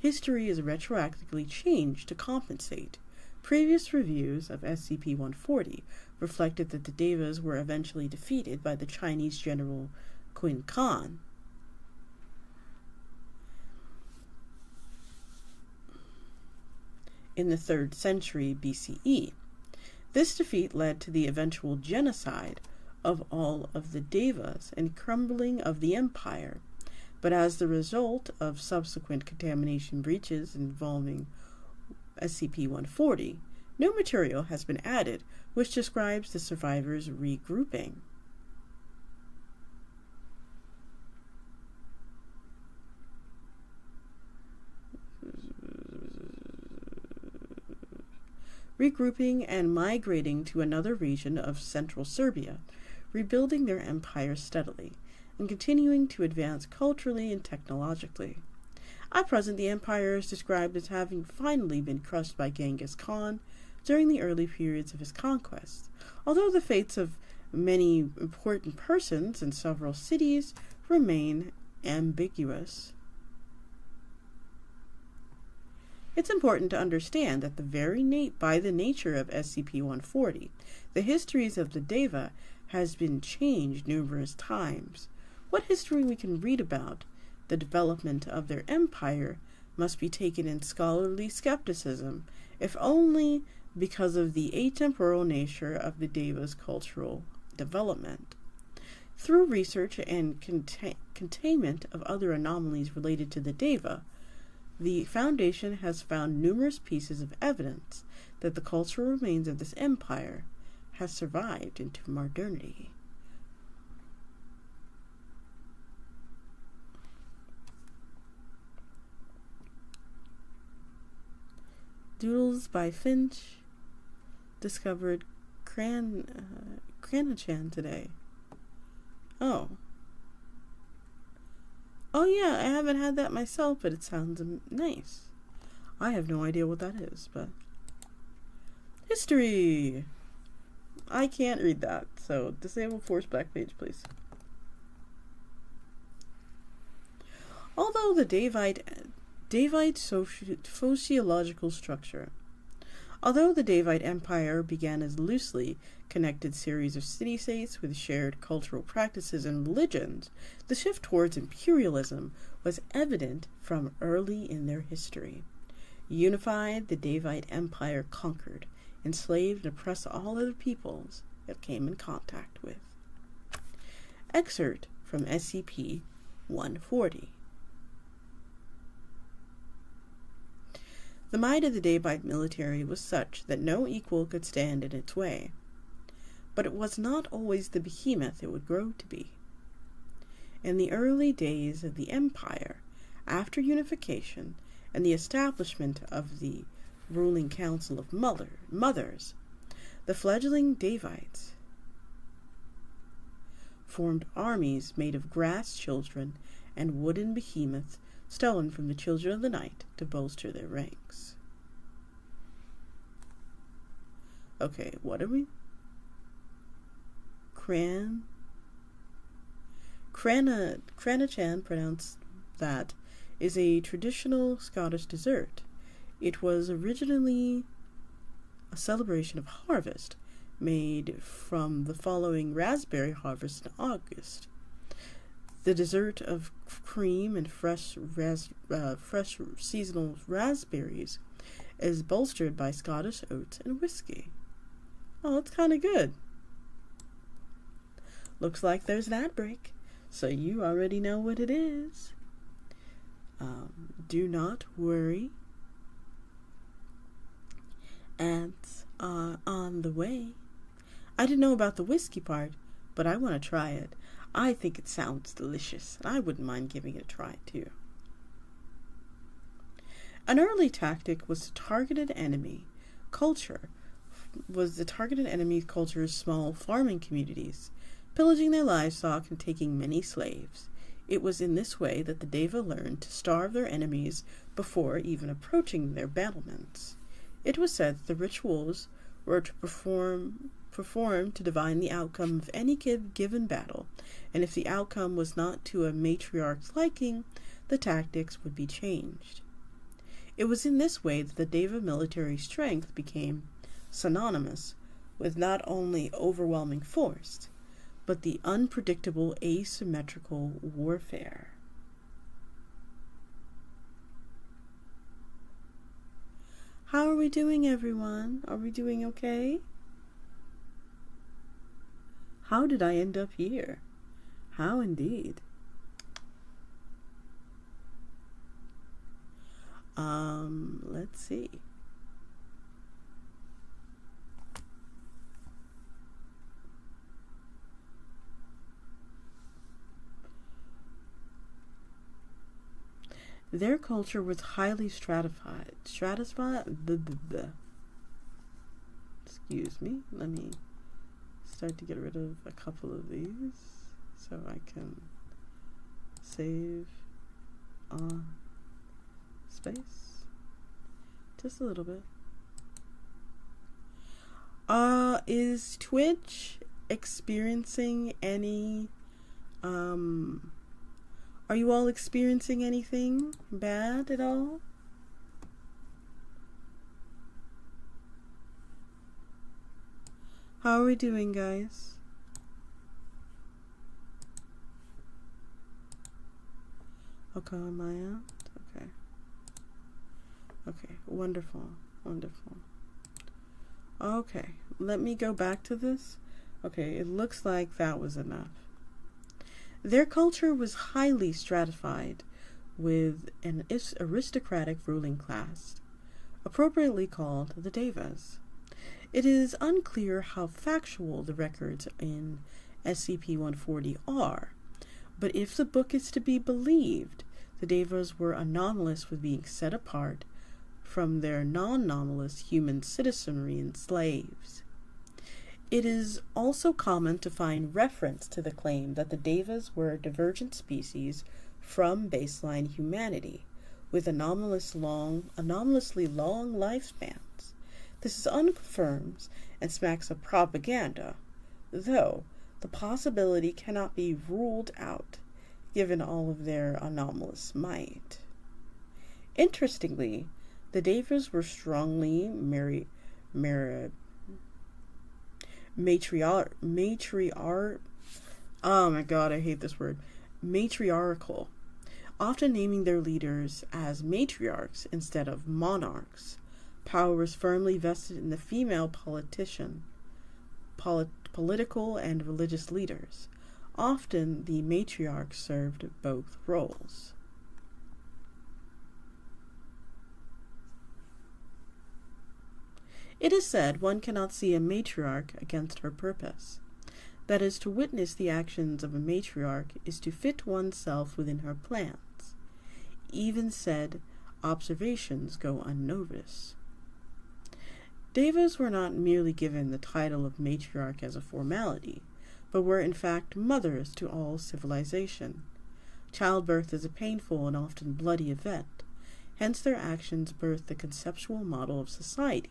history is retroactively changed to compensate. Previous reviews of SCP-140 reflected that the Devas were eventually defeated by the Chinese general Qin Khan. In the 3rd century BCE. This defeat led to the eventual genocide of all of the Devas and crumbling of the empire, but as the result of subsequent contamination breaches involving SCP-140, new material has been added which describes the survivors' regrouping. Regrouping and migrating to another region of central Serbia, rebuilding their empire steadily, and continuing to advance culturally and technologically. At present, the empire is described as having finally been crushed by Genghis Khan during the early periods of his conquest, although the fates of many important persons in several cities remain ambiguous. It's important to understand that by the nature of SCP-140, the histories of the Deva has been changed numerous times. What history we can read about the development of their empire must be taken in scholarly skepticism, if only because of the atemporal nature of the Deva's cultural development. Through research and containment of other anomalies related to the Deva, the Foundation has found numerous pieces of evidence that the cultural remains of this empire has survived into modernity. Doodles by Finch discovered Cranachan today. Oh. Oh yeah, I haven't had that myself, but it sounds nice. I have no idea what that is, but... History! I can't read that, so disable force back page, please. Although the Daevite sociological structure. Although the Daevite Empire began as a loosely connected series of city-states with shared cultural practices and religions, the shift towards imperialism was evident from early in their history. Unified, the Daevite Empire conquered, enslaved, and oppressed all other peoples it came in contact with. Excerpt from SCP 140. The might of the Daevite military was such that no equal could stand in its way, but it was not always the behemoth it would grow to be. In the early days of the Empire, after unification and the establishment of the ruling council of mothers, the fledgling Daevites formed armies made of grass children and wooden behemoths stolen from the children of the night to bolster their ranks. Okay, what are we? Cranachan, pronounced that, is a traditional Scottish dessert. It was originally a celebration of harvest, made from the following raspberry harvest in August. The dessert of cream and fresh seasonal raspberries is bolstered by Scottish oats and whiskey. Oh, that's kind of good. Looks like there's an ad break, so you already know what it is. Do not worry. Ads are on the way. I didn't know about the whiskey part, but I want to try it. I think it sounds delicious, and I wouldn't mind giving it a try, too. An early tactic was the targeted enemy culture's small farming communities, pillaging their livestock and taking many slaves. It was in this way that the Deva learned to starve their enemies before even approaching their battlements. It was said that the rituals were to perform to divine the outcome of any given battle, and if the outcome was not to a matriarch's liking, the tactics would be changed. It was in this way that the Deva military strength became synonymous with not only overwhelming force, but the unpredictable asymmetrical warfare. How are we doing, everyone? Are we doing okay? How did I end up here? How indeed. Let's see. Their culture was highly stratified. Excuse me. Let me start to get rid of a couple of these so I can save on space. Just a little bit. Is Twitch experiencing any, are you all experiencing anything bad at all? How are we doing, guys? Okay, am I out? Okay. Okay, wonderful, wonderful. Okay, let me go back to this. Okay, it looks like that was enough. Their culture was highly stratified, with an aristocratic ruling class, appropriately called the Devas. It is unclear how factual the records in SCP-140 are, but if the book is to be believed, the Devas were anomalous with being set apart from their non-anomalous human citizenry and slaves. It is also common to find reference to the claim that the Devas were a divergent species from baseline humanity, with anomalously long lifespans. This is unconfirmed and smacks of propaganda, though the possibility cannot be ruled out, given all of their anomalous might. Interestingly, the Devas were strongly matriarchal, often naming their leaders as matriarchs instead of monarchs. Power was firmly vested in the female political and religious leaders. Often the matriarch served both roles. It is said one cannot see a matriarch against her purpose. That is, to witness the actions of a matriarch is to fit oneself within her plans. Even said observations go unnoticed. Devas were not merely given the title of matriarch as a formality, but were in fact mothers to all civilization. Childbirth is a painful and often bloody event, hence their actions birth the conceptual model of society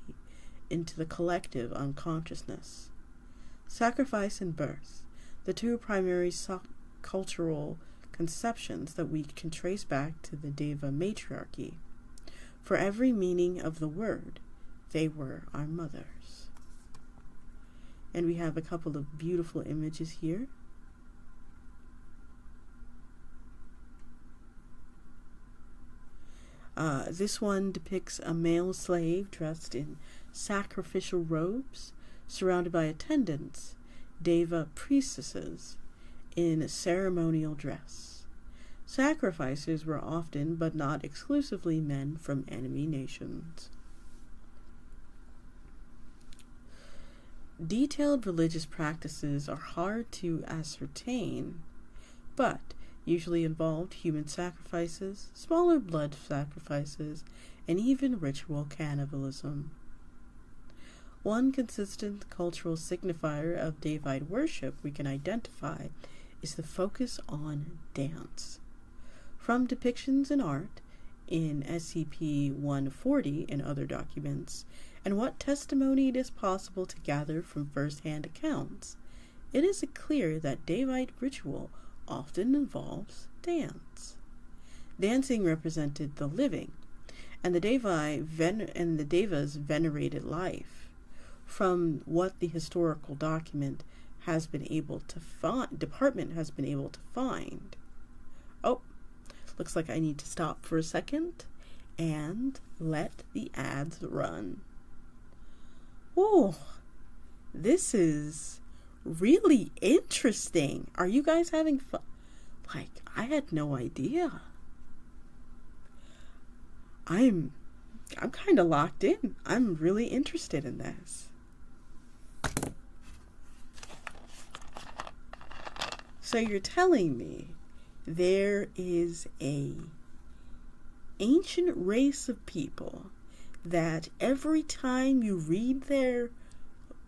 into the collective unconsciousness. Sacrifice and birth, the two primary cultural conceptions that we can trace back to the Deva matriarchy. For every meaning of the word, they were our mothers. And we have a couple of beautiful images here. This one depicts a male slave dressed in sacrificial robes, surrounded by attendants, Deva priestesses, in ceremonial dress. Sacrifices were often, but not exclusively, men from enemy nations. Detailed religious practices are hard to ascertain, but usually involved human sacrifices, smaller blood sacrifices, and even ritual cannibalism. One consistent cultural signifier of Devite worship we can identify is the focus on dance. From depictions in art, in SCP-140 and other documents, and what testimony it is possible to gather from first-hand accounts, it is clear that Devite ritual often involves dance. Dancing represented the living, and the Devas venerated life. From what the historical department has been able to find. Oh, looks like I need to stop for a second and let the ads run. Oh, this is really interesting. Are you guys having fun? Like, I had no idea. I'm kind of locked in. I'm really interested in this. So you're telling me there is a ancient race of people that every time you read their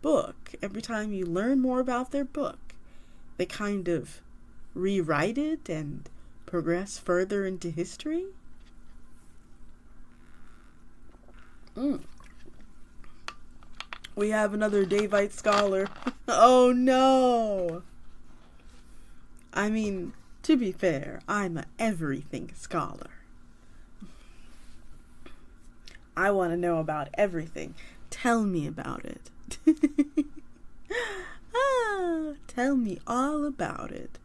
book, every time you learn more about their book, they kind of rewrite it and progress further into history? We have another Devite scholar. Oh no! I mean, to be fair, I'm an everything scholar. I want to know about everything. Tell me about it. Tell me all about it.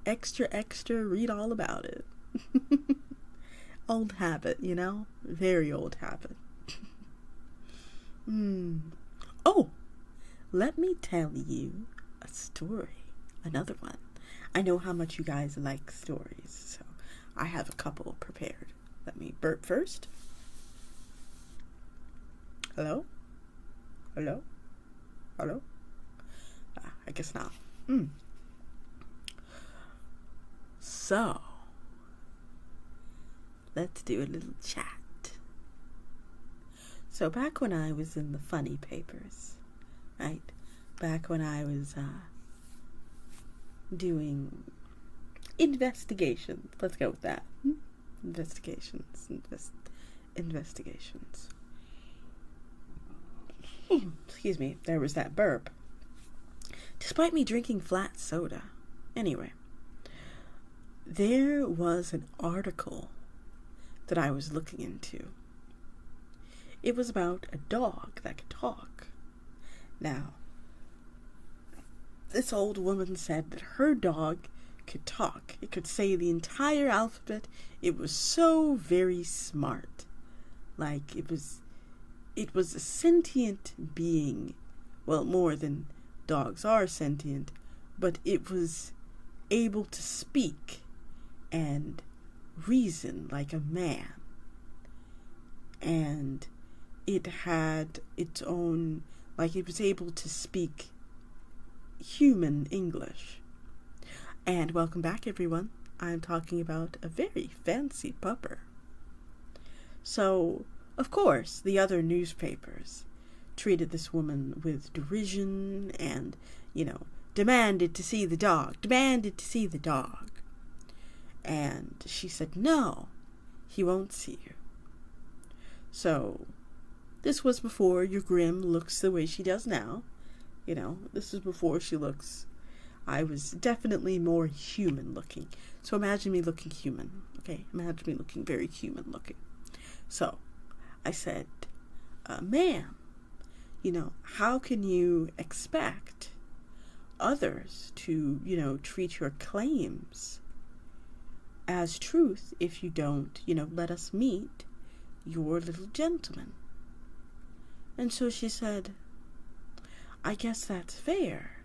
Extra, extra, read all about it. Old habit, you know? Very old habit. Oh, let me tell you a story. Another one. I know how much you guys like stories, so I have a couple prepared. Let me burp first. Hello? Hello? Hello? I guess not. So, let's do a little chat. So back when I was in the funny papers, right? Back when I was doing investigations. Let's go with that. Investigations. Excuse me, there was that burp. Despite me drinking flat soda. Anyway, there was an article that I was looking into. It was about a dog that could talk. Now, this old woman said that her dog could talk. It could say the entire alphabet. It was so very smart. Like, it was a sentient being. Well, more than dogs are sentient, but it was able to speak and reason like a man. And it had its own, like, it was able to speak human English. And welcome back, everyone. I'm talking about a very fancy pupper. So, of course, the other newspapers treated this woman with derision and, demanded to see the dog. And she said, no, he won't see you. So, this was before your Grim looks the way she does now. This is before she looks. I was definitely more human looking. So imagine me looking human, okay? Imagine me looking very human looking. So, I said, ma'am, how can you expect others to, treat your claims as truth if you don't, let us meet your little gentleman? And so she said, I guess that's fair,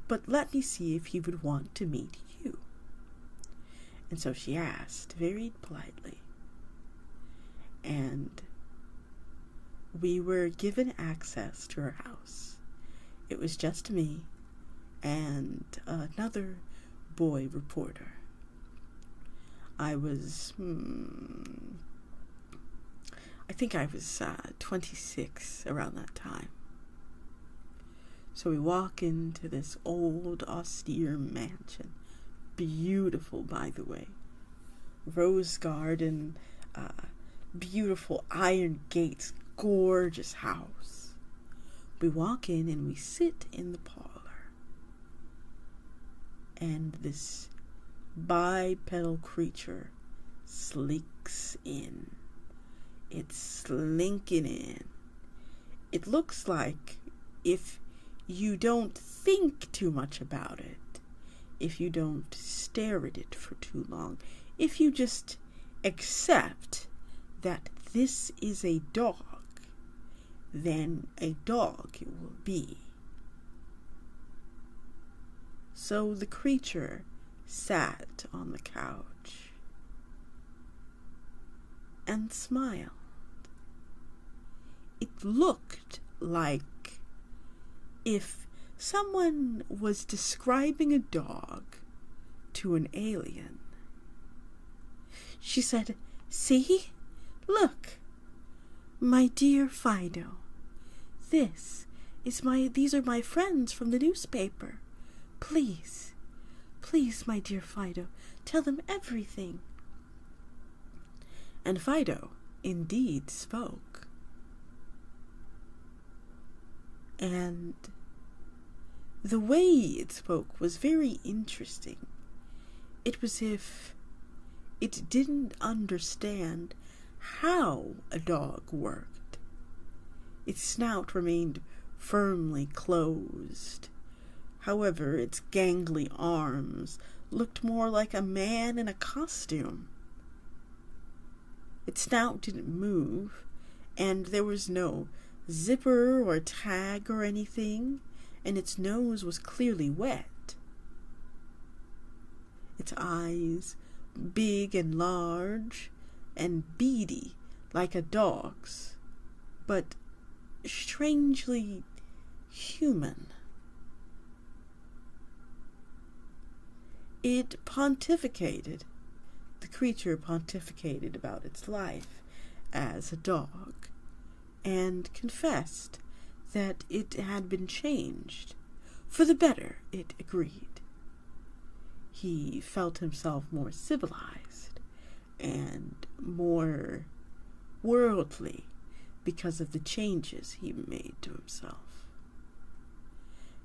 but let me see if he would want to meet you. And so she asked very politely. And we were given access to her house. It was just me and another boy reporter. I was, I think I was 26 around that time. So we walk into this old, austere mansion. Beautiful, by the way. Rose garden, beautiful iron gates, gorgeous house. We walk in and we sit in the parlor. And this bipedal creature slinks in. It's slinking in. It looks like if you don't think too much about it, if you don't stare at it for too long, if you just accept that this is a dog, then a dog it will be. So the creature sat on the couch and smiled. It looked like if someone was describing a dog to an alien. She said, see? Look, my dear Fido, these are my friends from the newspaper. Please, my dear Fido, tell them everything. And Fido indeed spoke. And the way it spoke was very interesting. It was as if it didn't understand how a dog worked. Its snout remained firmly closed. However, its gangly arms looked more like a man in a costume. Its snout didn't move, and there was no zipper or tag or anything, and its nose was clearly wet. Its eyes, big and large and beady like a dog's, but strangely human. It pontificated. The creature pontificated about its life as a dog and confessed that it had been changed. For the better, it agreed. He felt himself more civilized and more worldly because of the changes he made to himself.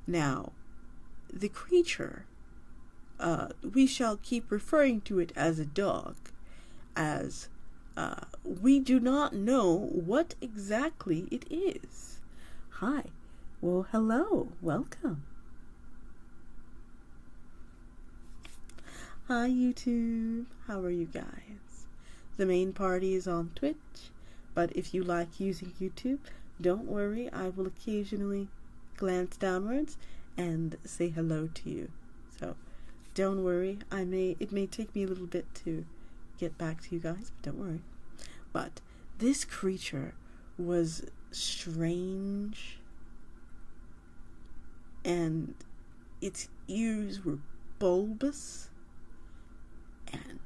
Now, the creature, we shall keep referring to it as a dog, as we do not know what exactly it is. Hi. Well, hello. Welcome. Hi, YouTube. How are you guys? The main party is on Twitch, but if you like using YouTube, don't worry. I will occasionally glance downwards and say hello to you. So, don't worry. It may take me a little bit to get back to you guys, but don't worry. But this creature was strange, and its ears were bulbous and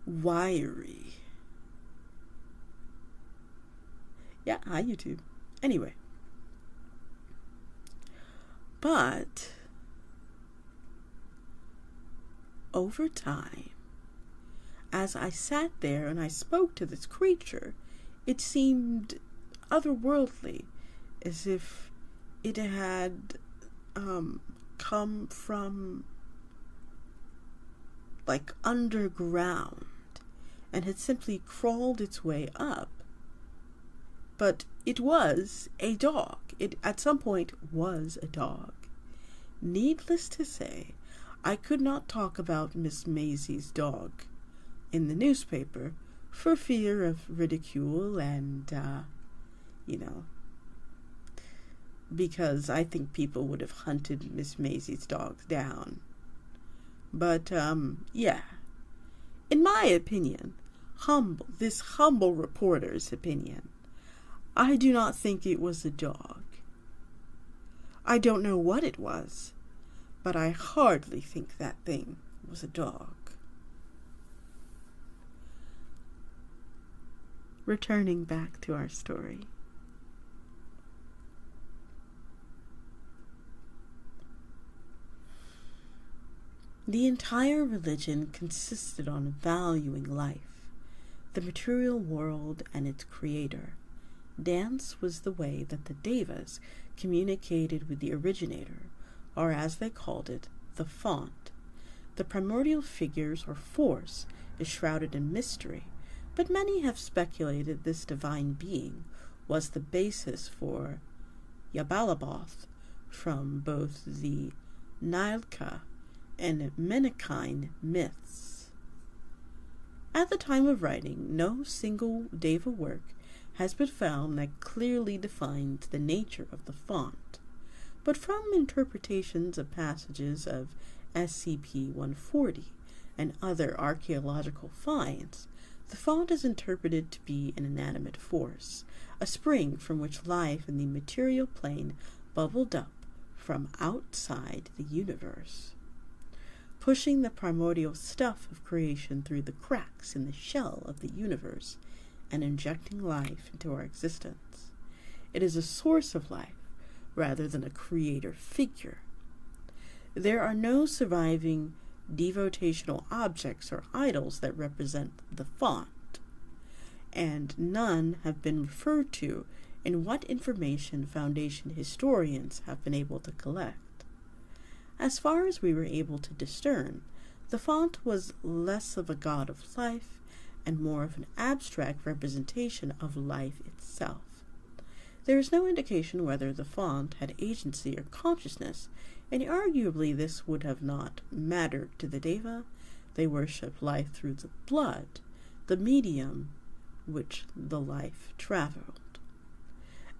wiry. Yeah, hi YouTube. Anyway. But over time, as I sat there and I spoke to this creature, it seemed otherworldly, as if it had come from like underground and had simply crawled its way up. But it was a dog. It at some point was a dog. Needless to say, I could not talk about Miss Maisie's dog in the newspaper for fear of ridicule and, because I think people would have hunted Miss Maisie's dogs down. But, yeah. In my opinion, this humble reporter's opinion, I do not think it was a dog. I don't know what it was, but I hardly think that thing was a dog. Returning back to our story. The entire religion consisted on valuing life, the material world and its creator. Dance was the way that the Devas communicated with the originator, or as they called it, the font. The primordial figures or force is shrouded in mystery, but many have speculated this divine being was the basis for Yabalaboth from both the Nilka and Menachine myths. At the time of writing, no single Deva work has been found that clearly defines the nature of the font, but from interpretations of passages of SCP-140 and other archaeological finds, the font is interpreted to be an inanimate force, a spring from which life in the material plane bubbled up from outside the universe, pushing the primordial stuff of creation through the cracks in the shell of the universe and injecting life into our existence. It is a source of life rather than a creator figure. There are no surviving devotational objects or idols that represent the font, and none have been referred to in what information Foundation historians have been able to collect. As far as we were able to discern, the font was less of a god of life and more of an abstract representation of life itself. There is no indication whether the font had agency or consciousness, and arguably this would have not mattered to the Deva. They worshipped life through the blood, the medium which the life traveled.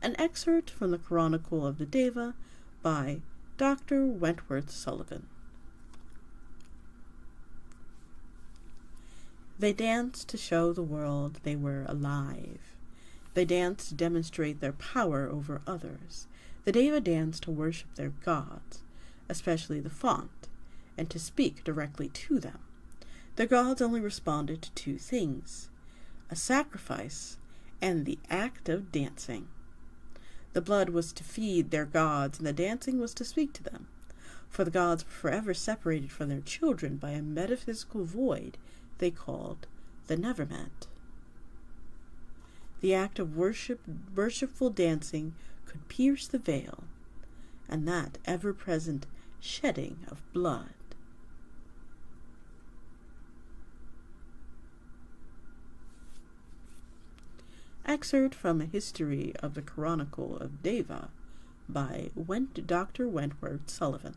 An excerpt from the Chronicle of the Deva by Dr. Wentworth Sullivan. They danced to show the world they were alive. They danced to demonstrate their power over others. The Deva danced to worship their gods, especially the font, and to speak directly to them. Their gods only responded to two things: a sacrifice, and the act of dancing. The blood was to feed their gods, and the dancing was to speak to them, for the gods were forever separated from their children by a metaphysical void they called the Neverment. The act of worshipful dancing could pierce the veil, and that ever-present shedding of blood. Excerpt from A History of the Chronicle of Deva by Dr. Wentworth Sullivan.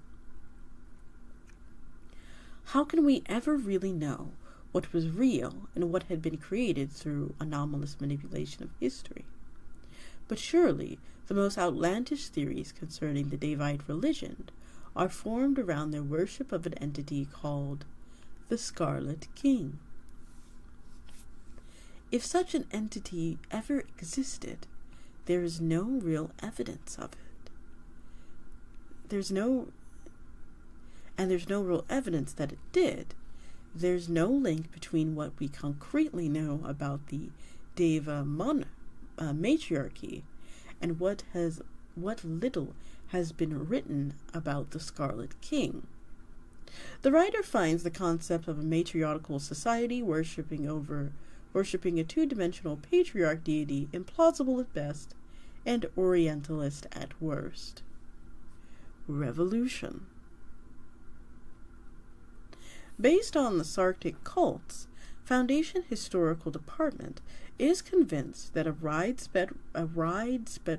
How can we ever really know what was real and what had been created through anomalous manipulation of history? But surely the most outlandish theories concerning the Devite religion are formed around their worship of an entity called the Scarlet King. If such an entity ever existed, there is no real evidence of it. There's no real evidence that it did. There's no link between what we concretely know about the Deva matriarchy and what little has been written about the Scarlet King. The writer finds the concept of a matriarchal society worshipping a two-dimensional patriarch deity implausible at best and orientalist at worst. Revolution. Based on the Sartic cults, Foundation Historical Department is convinced that a widespread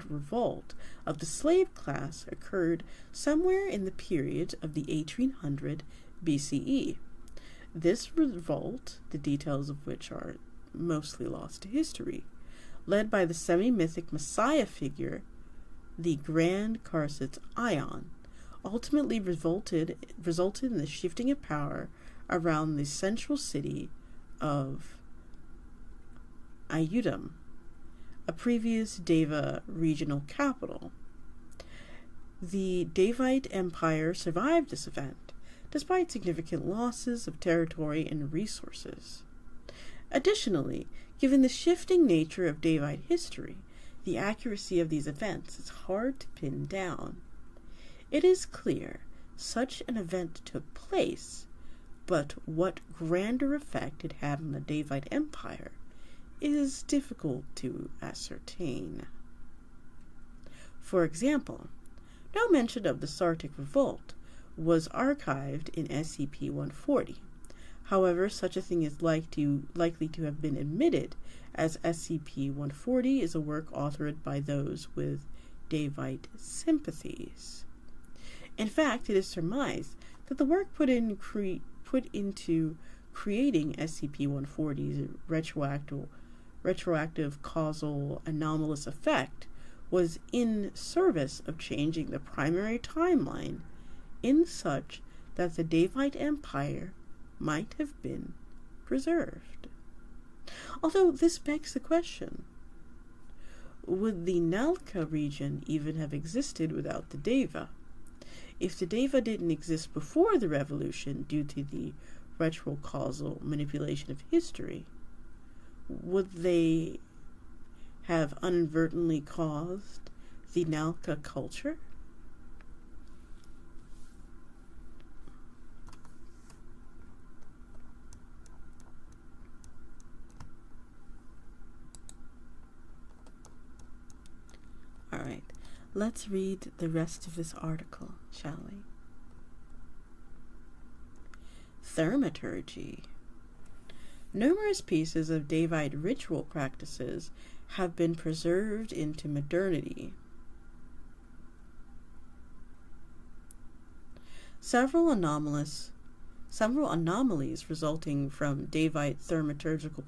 revolt of the slave class occurred somewhere in the period of the 1800 BCE. This revolt, the details of which are mostly lost to history, led by the semi-mythic messiah figure, the Grand Kharsits Ion, ultimately resulted in the shifting of power around the central city of Ayudham, a previous Deva regional capital. The Devite Empire survived this event, despite significant losses of territory and resources. Additionally, given the shifting nature of Devite history, the accuracy of these events is hard to pin down. It is clear such an event took place, but what grander effect it had on the Devite Empire is difficult to ascertain. For example, no mention of the Sartic Revolt was archived in SCP-140. However, such a thing is likely to have been admitted, as SCP-140 is a work authored by those with Devite sympathies. In fact, it is surmised that the work put into creating SCP-140's retroactive causal anomalous effect was in service of changing the primary timeline in such that the Devite Empire might have been preserved. Although this begs the question, would the Nalka region even have existed without the Deva? If the Deva didn't exist before the revolution due to the retrocausal manipulation of history, would they have inadvertently caused the Nalka culture? Alright, let's read the rest of this article, shall we? Thaumaturgy. Numerous pieces of Devite ritual practices have been preserved into modernity. Several anomalies resulting from Devite thaumaturgical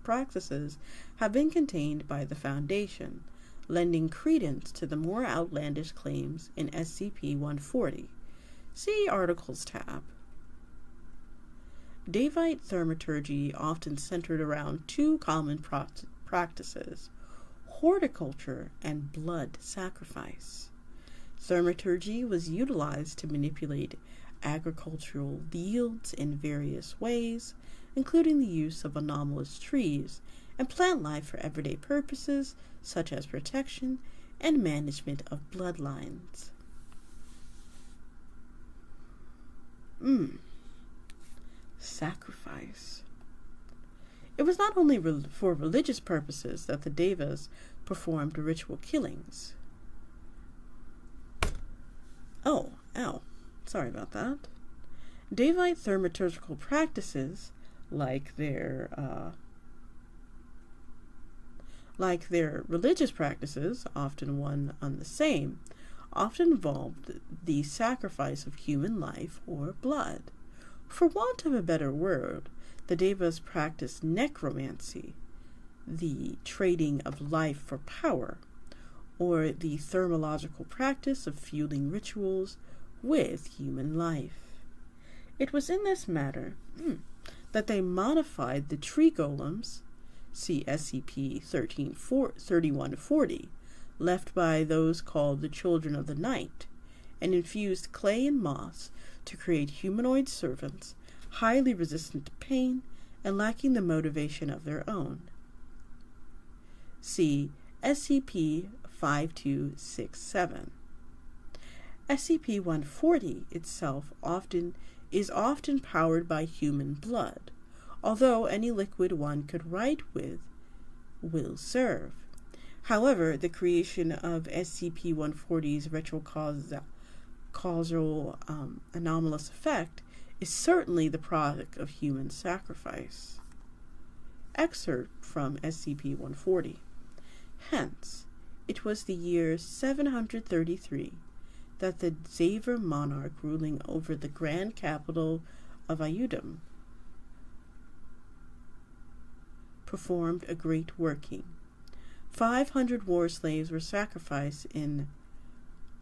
practices have been contained by the Foundation, lending credence to the more outlandish claims in SCP-140. See Articles tab. Devite thaumaturgy often centered around two common practices: horticulture and blood sacrifice. Thaumaturgy was utilized to manipulate agricultural yields in various ways, including the use of anomalous trees and plant life for everyday purposes such as protection and management of bloodlines. Sacrifice. It was not only for religious purposes that the Devas performed ritual killings. Oh, ow. Sorry about that. Devite thaumaturgical practices, like their religious practices, often one and the same, often involved the sacrifice of human life or blood. For want of a better word, the Devas practiced necromancy, the trading of life for power, or the thermological practice of fueling rituals with human life. It was in this matter that they modified the tree golems, see SCP 3140, left by those called the Children of the Night, and infused clay and moss to create humanoid servants, highly resistant to pain and lacking the motivation of their own. See SCP 5267. SCP-140 itself is often powered by human blood, although any liquid one could write with will serve. However, the creation of SCP-140's retrocausal anomalous effect is certainly the product of human sacrifice. Excerpt from SCP-140. Hence, it was the year 733 that the Xaver monarch ruling over the grand capital of Ayudum performed a great working. 500 war slaves were sacrificed in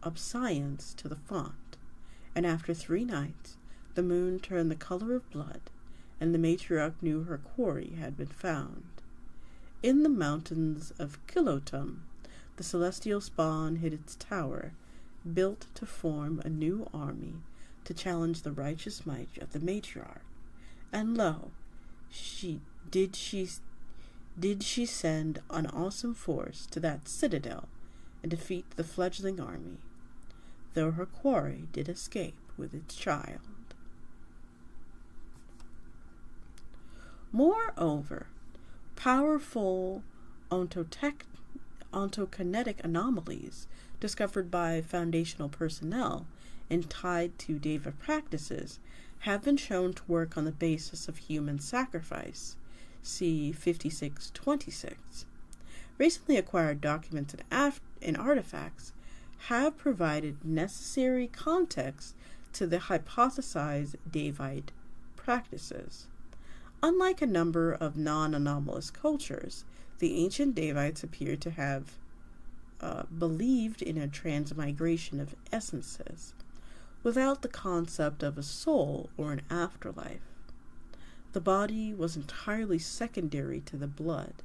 obsequiance to the font, and after 3 nights the moon turned the color of blood, and the matriarch knew her quarry had been found. In the mountains of Kilotum, the celestial spawn hid its tower, built to form a new army to challenge the righteous might of the matriarch. And lo, did she send an awesome force to that citadel and defeat the fledgling army, though her quarry did escape with its child. Moreover, powerful ontokinetic anomalies discovered by foundational personnel and tied to Deva practices have been shown to work on the basis of human sacrifice. See 5626. Recently acquired documents and artifacts have provided necessary context to the hypothesized Devite practices. Unlike a number of non-anomalous cultures, the ancient Devites appear to have believed in a transmigration of essences, without the concept of a soul or an afterlife. The body was entirely secondary to the blood,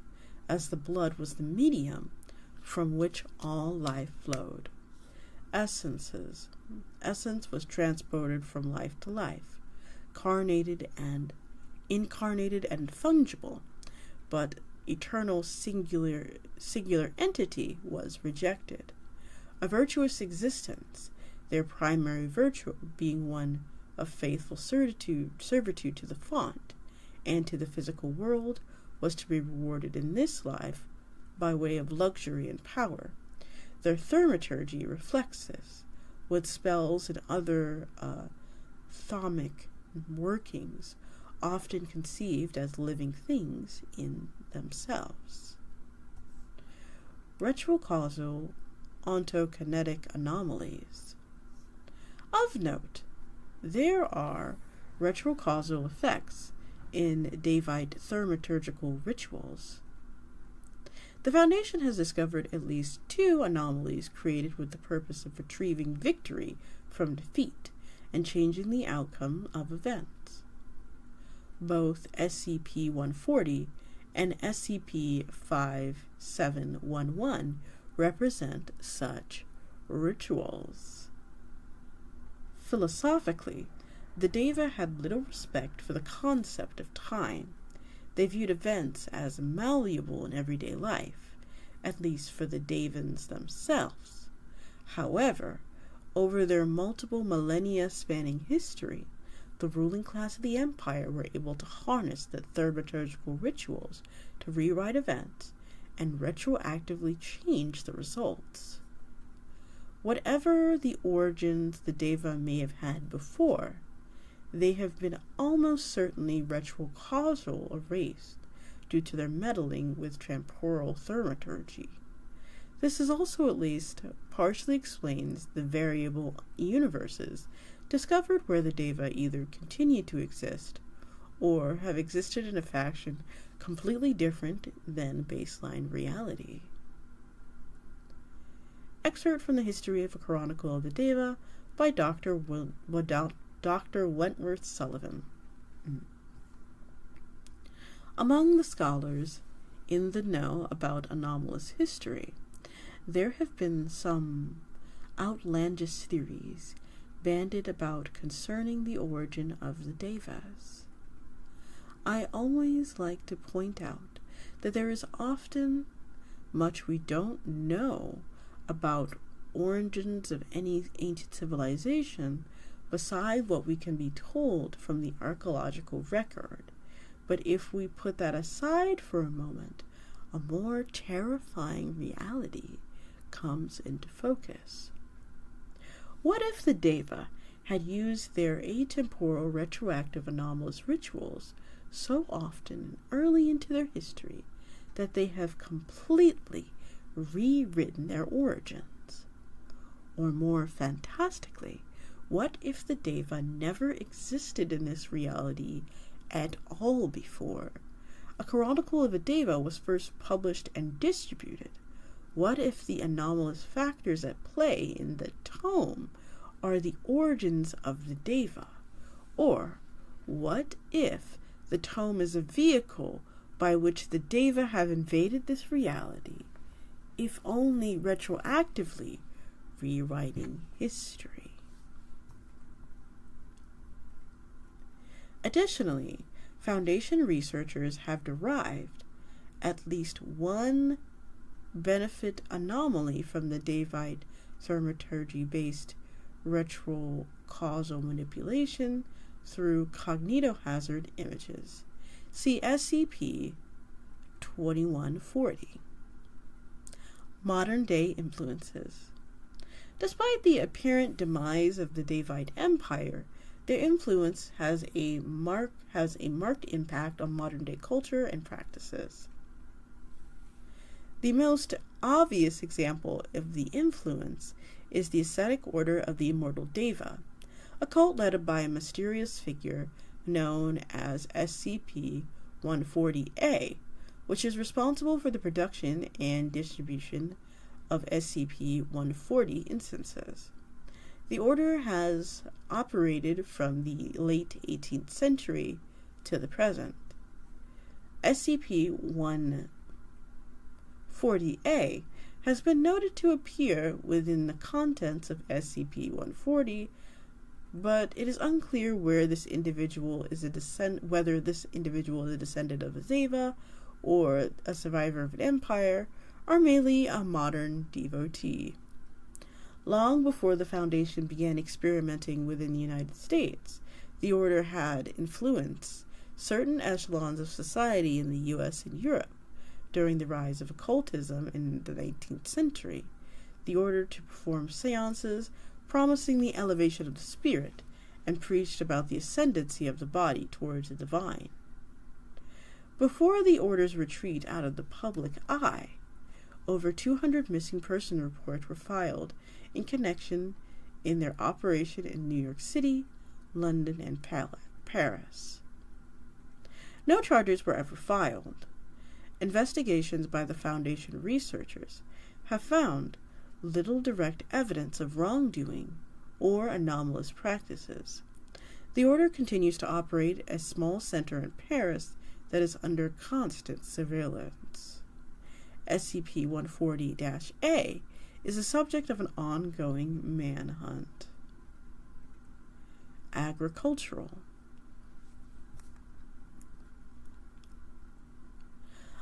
as the blood was the medium from which all life flowed. Essence was transported from life to life, incarnated and fungible, but eternal singular entity was rejected. A virtuous existence, their primary virtue being one of faithful servitude to the font and to the physical world, was to be rewarded in this life by way of luxury and power. Their thaumaturgy reflects this, with spells and other thaumic workings often conceived as living things in themselves. Retrocausal ontokinetic anomalies. Of note, there are retrocausal effects in Devite thaumaturgical rituals. The Foundation has discovered at least 2 anomalies created with the purpose of retrieving victory from defeat and changing the outcome of events. Both SCP-140 and SCP-5711 represent such rituals. Philosophically, the Deva had little respect for the concept of time. They viewed events as malleable in everyday life, at least for the Devans themselves. However, over their multiple millennia spanning history, the ruling class of the empire were able to harness the thaumaturgical rituals to rewrite events and retroactively change the results. Whatever the origins the Deva may have had before, they have been almost certainly retrocausal erased due to their meddling with temporal thaumaturgy. This is also at least partially explains the variable universes discovered where the Deva either continue to exist or have existed in a fashion completely different than baseline reality. Excerpt from the History of a Chronicle of the Deva by Dr. Wentworth Sullivan. Among the scholars in the know about anomalous history, there have been some outlandish theories bandied about concerning the origin of the Devas. I always like to point out that there is often much we don't know about origins of any ancient civilization beside what we can be told from the archaeological record. But if we put that aside for a moment, a more terrifying reality comes into focus. What if the Deva had used their atemporal retroactive anomalous rituals so often and early into their history that they have completely rewritten their origins? Or more fantastically, what if the Deva never existed in this reality at all before? A Chronicle of a Deva was first published and distributed. What if the anomalous factors at play in the tome are the origins of the Deva? Or what if the tome is a vehicle by which the Deva have invaded this reality, if only retroactively rewriting history? Additionally, Foundation researchers have derived at least one benefit anomaly from the Devite thaumaturgy-based retrocausal manipulation through cognitohazard images. See SCP 2140. Modern-day influences. Despite the apparent demise of the Devite Empire, their influence has a marked impact on modern-day culture and practices. The most obvious example of the influence is the ascetic order of the Immortal Deva, a cult led by a mysterious figure known as SCP-140-A, which is responsible for the production and distribution of SCP-140 instances. The order has operated from the late 18th century to the present. SCP-140-A has been noted to appear within the contents of SCP-140, but it is unclear whether this individual is a descendant of a Deva, or a survivor of an empire, or merely a modern devotee. Long before the Foundation began experimenting within the United States, the Order had influenced certain echelons of society in the U.S. and Europe. During the rise of occultism in the 19th century, the Order to perform seances promising the elevation of the spirit and preached about the ascendancy of the body towards the divine. Before the Order's retreat out of the public eye, over 200 missing person reports were filed in connection in their operation in New York City, London, and Paris. No charges were ever filed. Investigations by the Foundation researchers have found little direct evidence of wrongdoing or anomalous practices. The Order continues to operate a small center in Paris that is under constant surveillance. SCP-140-A is the subject of an ongoing manhunt. Agricultural.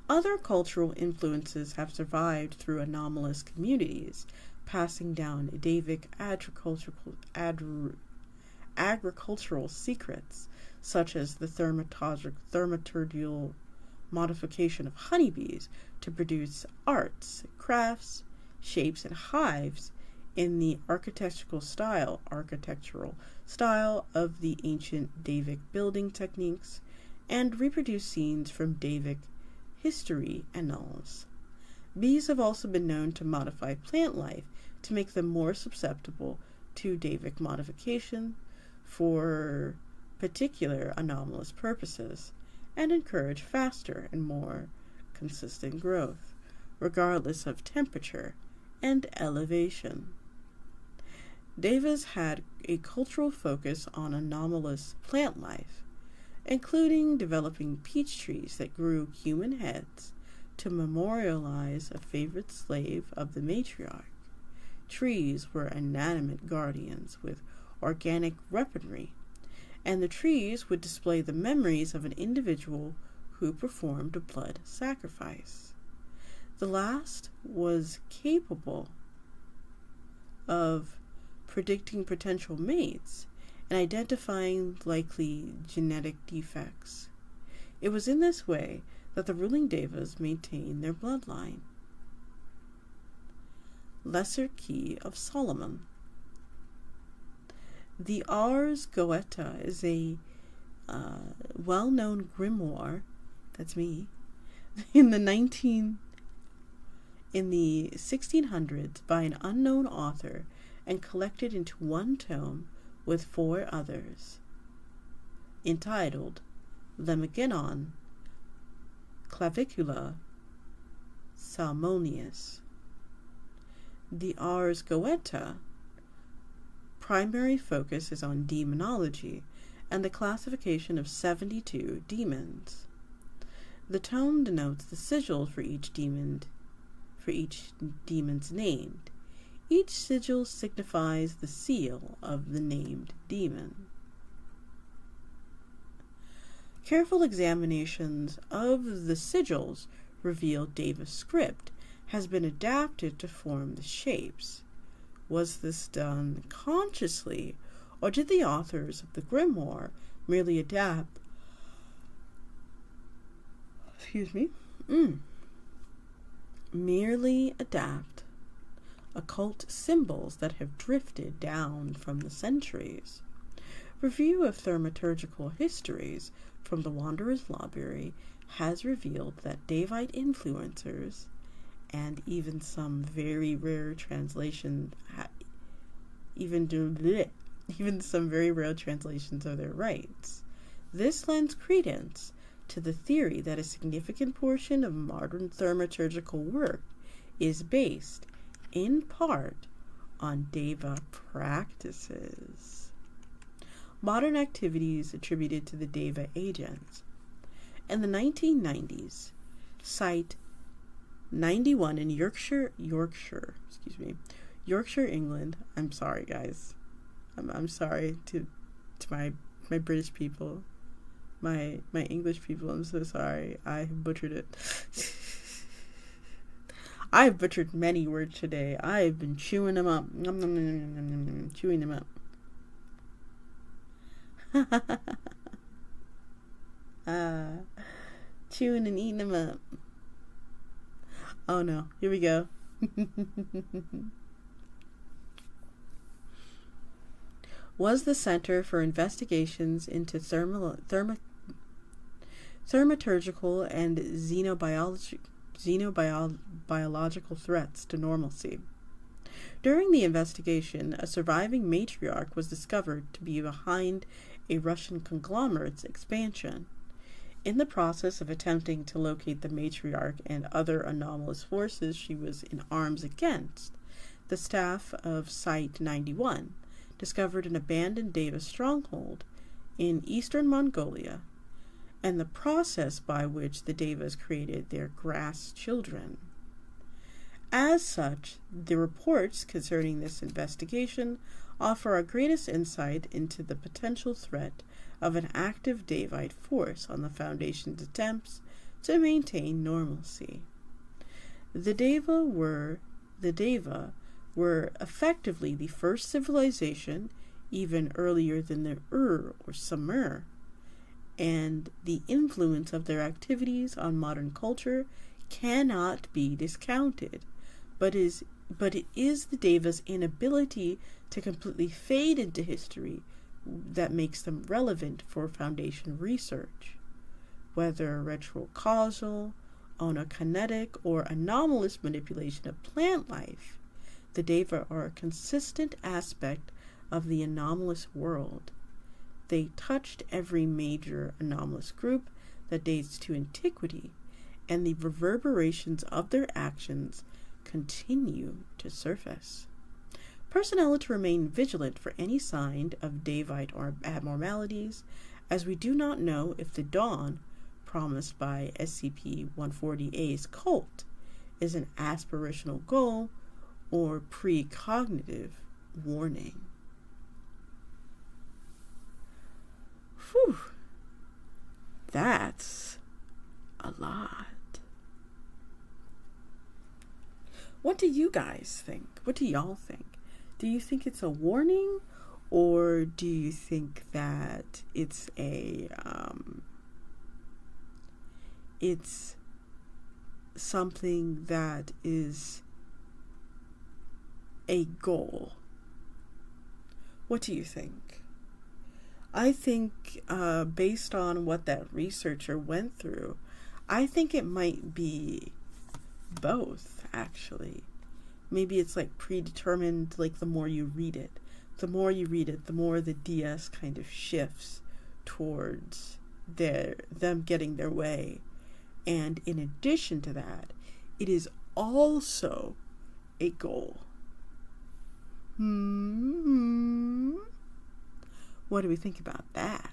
Other cultural influences have survived through anomalous communities, passing down Davic agricultural secrets, such as the thaumaturgical modification of honeybees to produce arts, crafts, shapes, and hives in the architectural style of the ancient Davic building techniques, and reproduce scenes from Davic history annals. Bees have also been known to modify plant life to make them more susceptible to Davic modification for particular anomalous purposes, and encourage faster and more consistent growth, regardless of temperature and elevation. Devas had a cultural focus on anomalous plant life, including developing peach trees that grew human heads to memorialize a favorite slave of the matriarch. Trees were inanimate guardians with organic weaponry, and the trees would display the memories of an individual who performed a blood sacrifice. The last was capable of predicting potential mates and identifying likely genetic defects. It was in this way that the ruling devas maintained their bloodline. Lesser Key of Solomon. The Ars Goetia is a well-known grimoire, that's me, in the 1600s by an unknown author and collected into one tome with 4 others, entitled Lemegenon Clavicula Salmonius. The Ars Goetia primary focus is on demonology and the classification of 72 demons. The tome denotes the sigil for each demon's named. Each sigil signifies the seal of the named demon. Careful examinations of the sigils reveal Deva's script has been adapted to form the shapes. Was this done consciously, or did the authors of the grimoire merely adapt occult symbols that have drifted down from the centuries? Review of thaumaturgical histories from the Wanderer's Library has revealed that Devite influencers and even some very rare translations of their rites. This lends credence to the theory that a significant portion of modern thaumaturgical work is based, in part, on Deva practices. Modern activities attributed to the Deva agents. In the 1990s, Site 91 in Yorkshire, England. I'm sorry, guys. I'm sorry to my British people, my English people. I'm so sorry. I have butchered it. I've butchered many words today. I've been chewing them up. Chewing them up. Chewing and eating them up. Oh no, here we go. Was the Center for Investigations into Thaumaturgical and Xenobiological threats to normalcy. During the investigation, a surviving matriarch was discovered to be behind a Russian conglomerate's expansion. In the process of attempting to locate the matriarch and other anomalous forces she was in arms against, the staff of Site 91 discovered an abandoned Deva stronghold in eastern Mongolia, and the process by which the Devas created their grass children. As such, the reports concerning this investigation offer our greatest insight into the potential threat of an active Devite force on the Foundation's attempts to maintain normalcy. The Deva were effectively the first civilization, even earlier than the Ur or Sumer, and the influence of their activities on modern culture cannot be discounted, but it is the Devas' inability to completely fade into history that makes them relevant for Foundation research. Whether retrocausal, onokinetic, or anomalous manipulation of plant life, the Deva are a consistent aspect of the anomalous world. They touched every major anomalous group that dates to antiquity, and the reverberations of their actions continue to surface. Personnel are to remain vigilant for any sign of Devite or abnormalities, as we do not know if the dawn promised by SCP-140A's cult is an aspirational goal or precognitive warning. Whew. That's a lot. What do you guys think? What do y'all think? Do you think it's a warning, or do you think that it's it's something that is a goal? What do you think? I think, based on what that researcher went through, I think it might be both, actually. Maybe it's like predetermined, like the more you read it. The more you read it, the more the DS kind of shifts towards them getting their way. And in addition to that, it is also a goal. What do we think about that?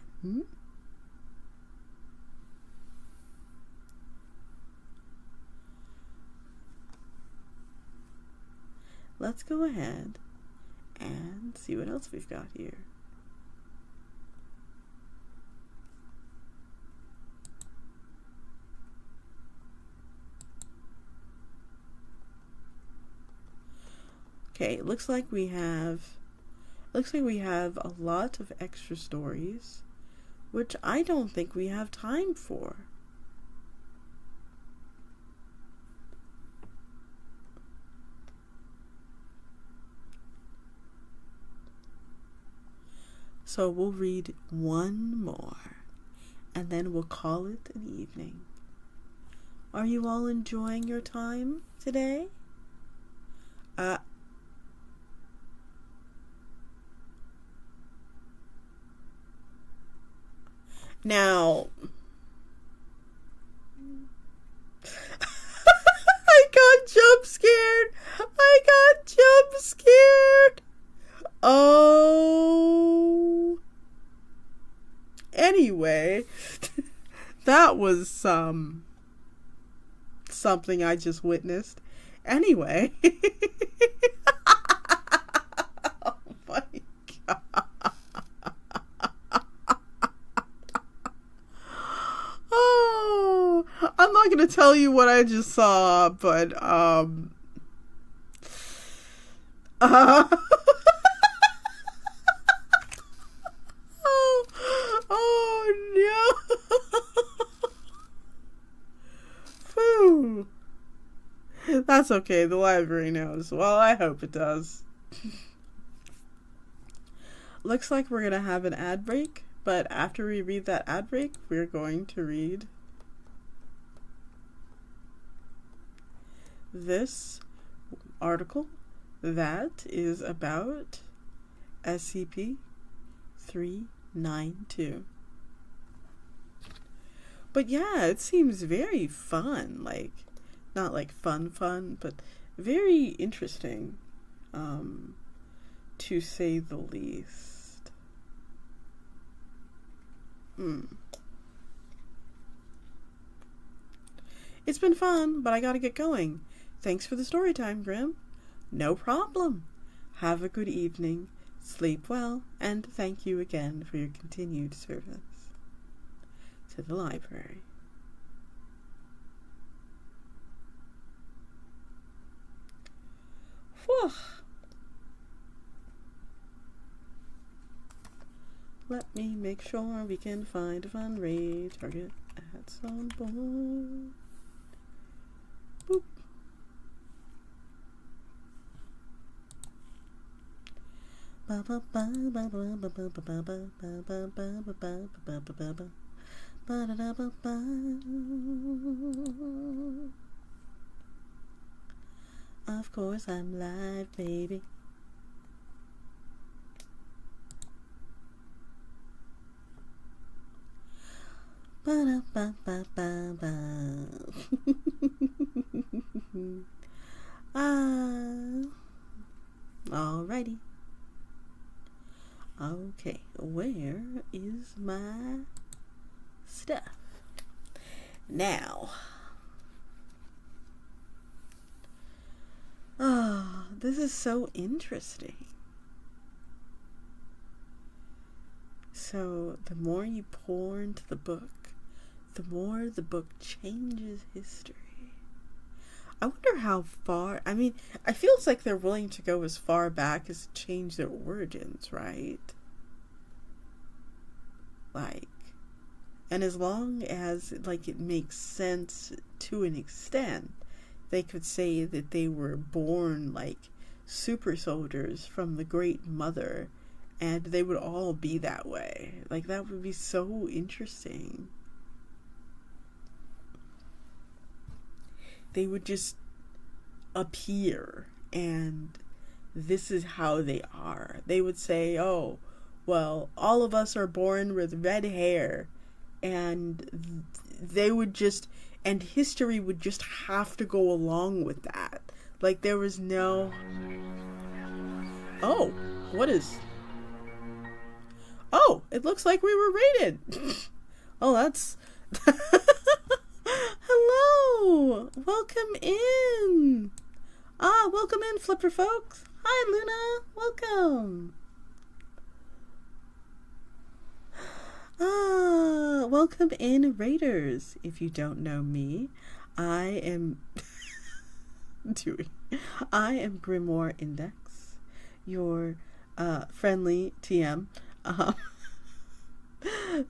Let's go ahead and see what else we've got here. Okay, it looks like we have a lot of extra stories, which I don't think we have time for. So we'll read one more, and then we'll call it an evening. Are you all enjoying your time today? Now, I got jump scared. Oh. Anyway, that was something I just witnessed. Anyway. Oh my God. Oh, I'm not going to tell you what I just saw, but oh no. Phew. That's okay. The library knows. Well, I hope it does. Looks like we're going to have an ad break, but after we read that ad break, we're going to read this article that is about SCP-392. But yeah, it seems very fun, like, not like fun, but very interesting, to say the least. It's been fun, but I gotta get going. Thanks for the story time, Grim. No problem. Have a good evening, sleep well, and thank you again for your continued service to the library. Ugh. Let me make sure we can find a fun raid. Target ads on board. Boop. Ba ba ba ba ba ba ba ba ba ba ba ba ba ba ba ba ba ba. Ba-da-da-ba-ba. Of course I'm live, baby. Ba-da-ba-ba-ba-ba. Alrighty. Okay, where is my stuff? Now. Oh, this is so interesting. So, the more you pour into the book, the more the book changes history. I wonder how far, I mean, I feel it's like they're willing to go as far back as to change their origins, right? Like, and as long as, like, it makes sense to an extent, they could say that they were born, like, super soldiers from the Great Mother, and they would all be that way. Like, that would be so interesting. They would just appear, and this is how they are. They would say, oh, well, all of us are born with red hair, and they would just, and history would just have to go along with that. Like, there was no, oh, what is, oh, it looks like we were raided. Oh, that's, hello, welcome in. Welcome in, Flipper folks. Hi, Luna, welcome. Welcome in, Raiders. If you don't know me, I am Grimoire Index, your friendly TM,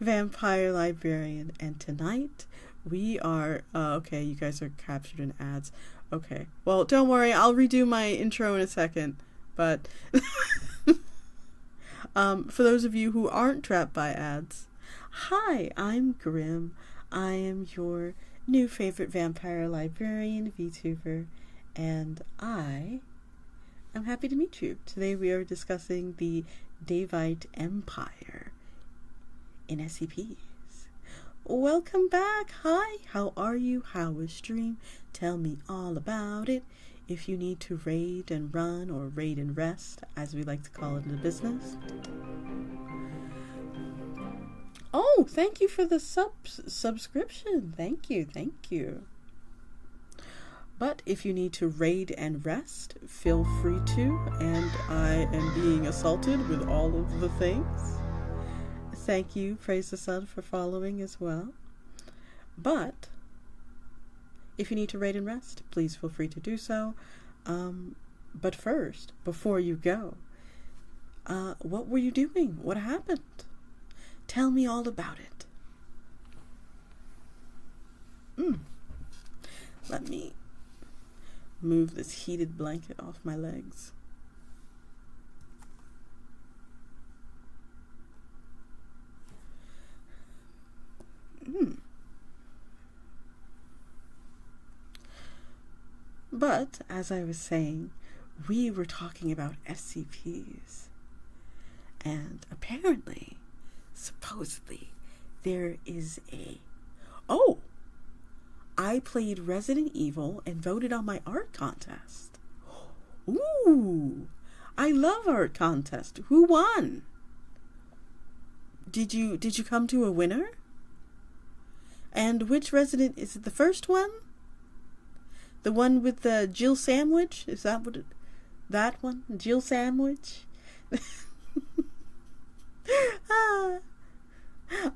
vampire librarian, and tonight we are okay, you guys are captured in ads. Okay, well, don't worry, I'll redo my intro in a second, but for those of you who aren't trapped by ads, hi, I'm Grim. I am your new favorite vampire librarian, VTuber, and I am happy to meet you. Today we are discussing the Davite Empire in SCPs. Welcome back. Hi, how are you? How was stream? Tell me all about it. If you need to raid and run, or raid and rest, as we like to call it in the business. Oh, thank you for the subscription. Thank you. But if you need to raid and rest, feel free to, and I am being assaulted with all of the things. Thank you, Praise the Sun, for following as well. But if you need to raid and rest, please feel free to do so. But first, before you go, what were you doing? What happened? Tell me all about it. Let me move this heated blanket off my legs. But, as I was saying, we were talking about SCPs. And apparently, supposedly, there is a... Oh! I played Resident Evil and voted on my art contest. Ooh! I love art contest. Who won? Did you come to a winner? And which resident is it? The first one? The one with the Jill sandwich? Is that what it, that one? Jill sandwich?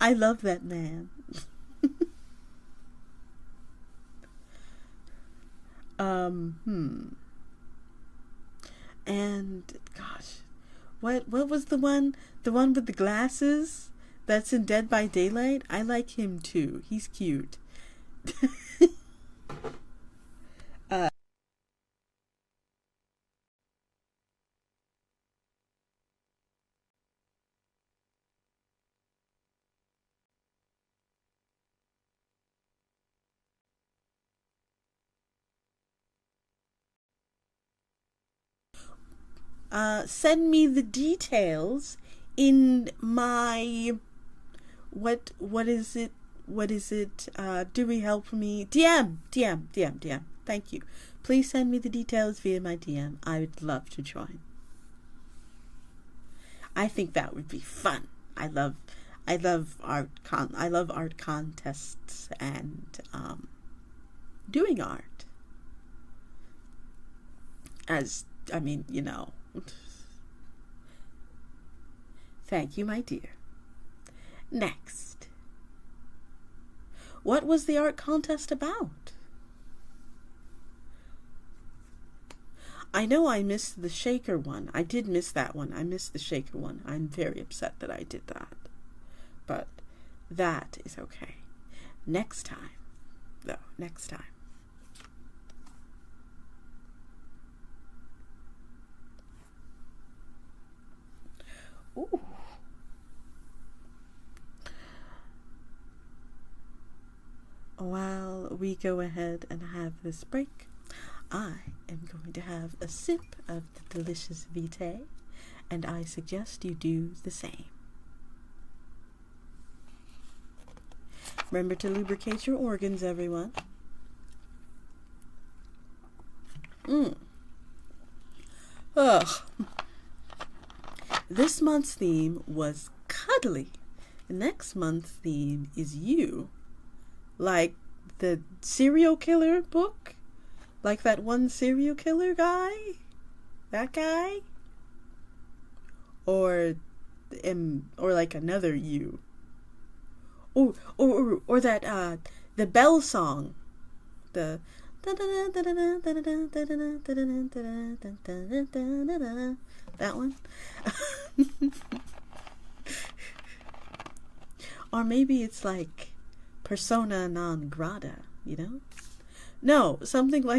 I love that man. And gosh, what was the one with the glasses that's in Dead by Daylight? I like him too. He's cute. Send me the details in my what is it? Do we help me? DM. Thank you. Please send me the details via my DM. I would love to join. I think that would be fun. I love art contests and doing art. Thank you, my dear. Next. What was the art contest about? I know I missed the shaker one. I did miss that one. I missed the shaker one. I'm very upset that I did that. But that is okay. Next time. Ooh. While we go ahead and have this break, I am going to have a sip of the delicious vitae, and I suggest you do the same. Remember to lubricate your organs, everyone. Ugh. This month's theme was cuddly. The next month's theme is you. Like the serial killer book? Like that one serial killer guy? That guy? Or like another you? Or that the Bell song. The that one? Or maybe it's like persona non grata, you know? No, something like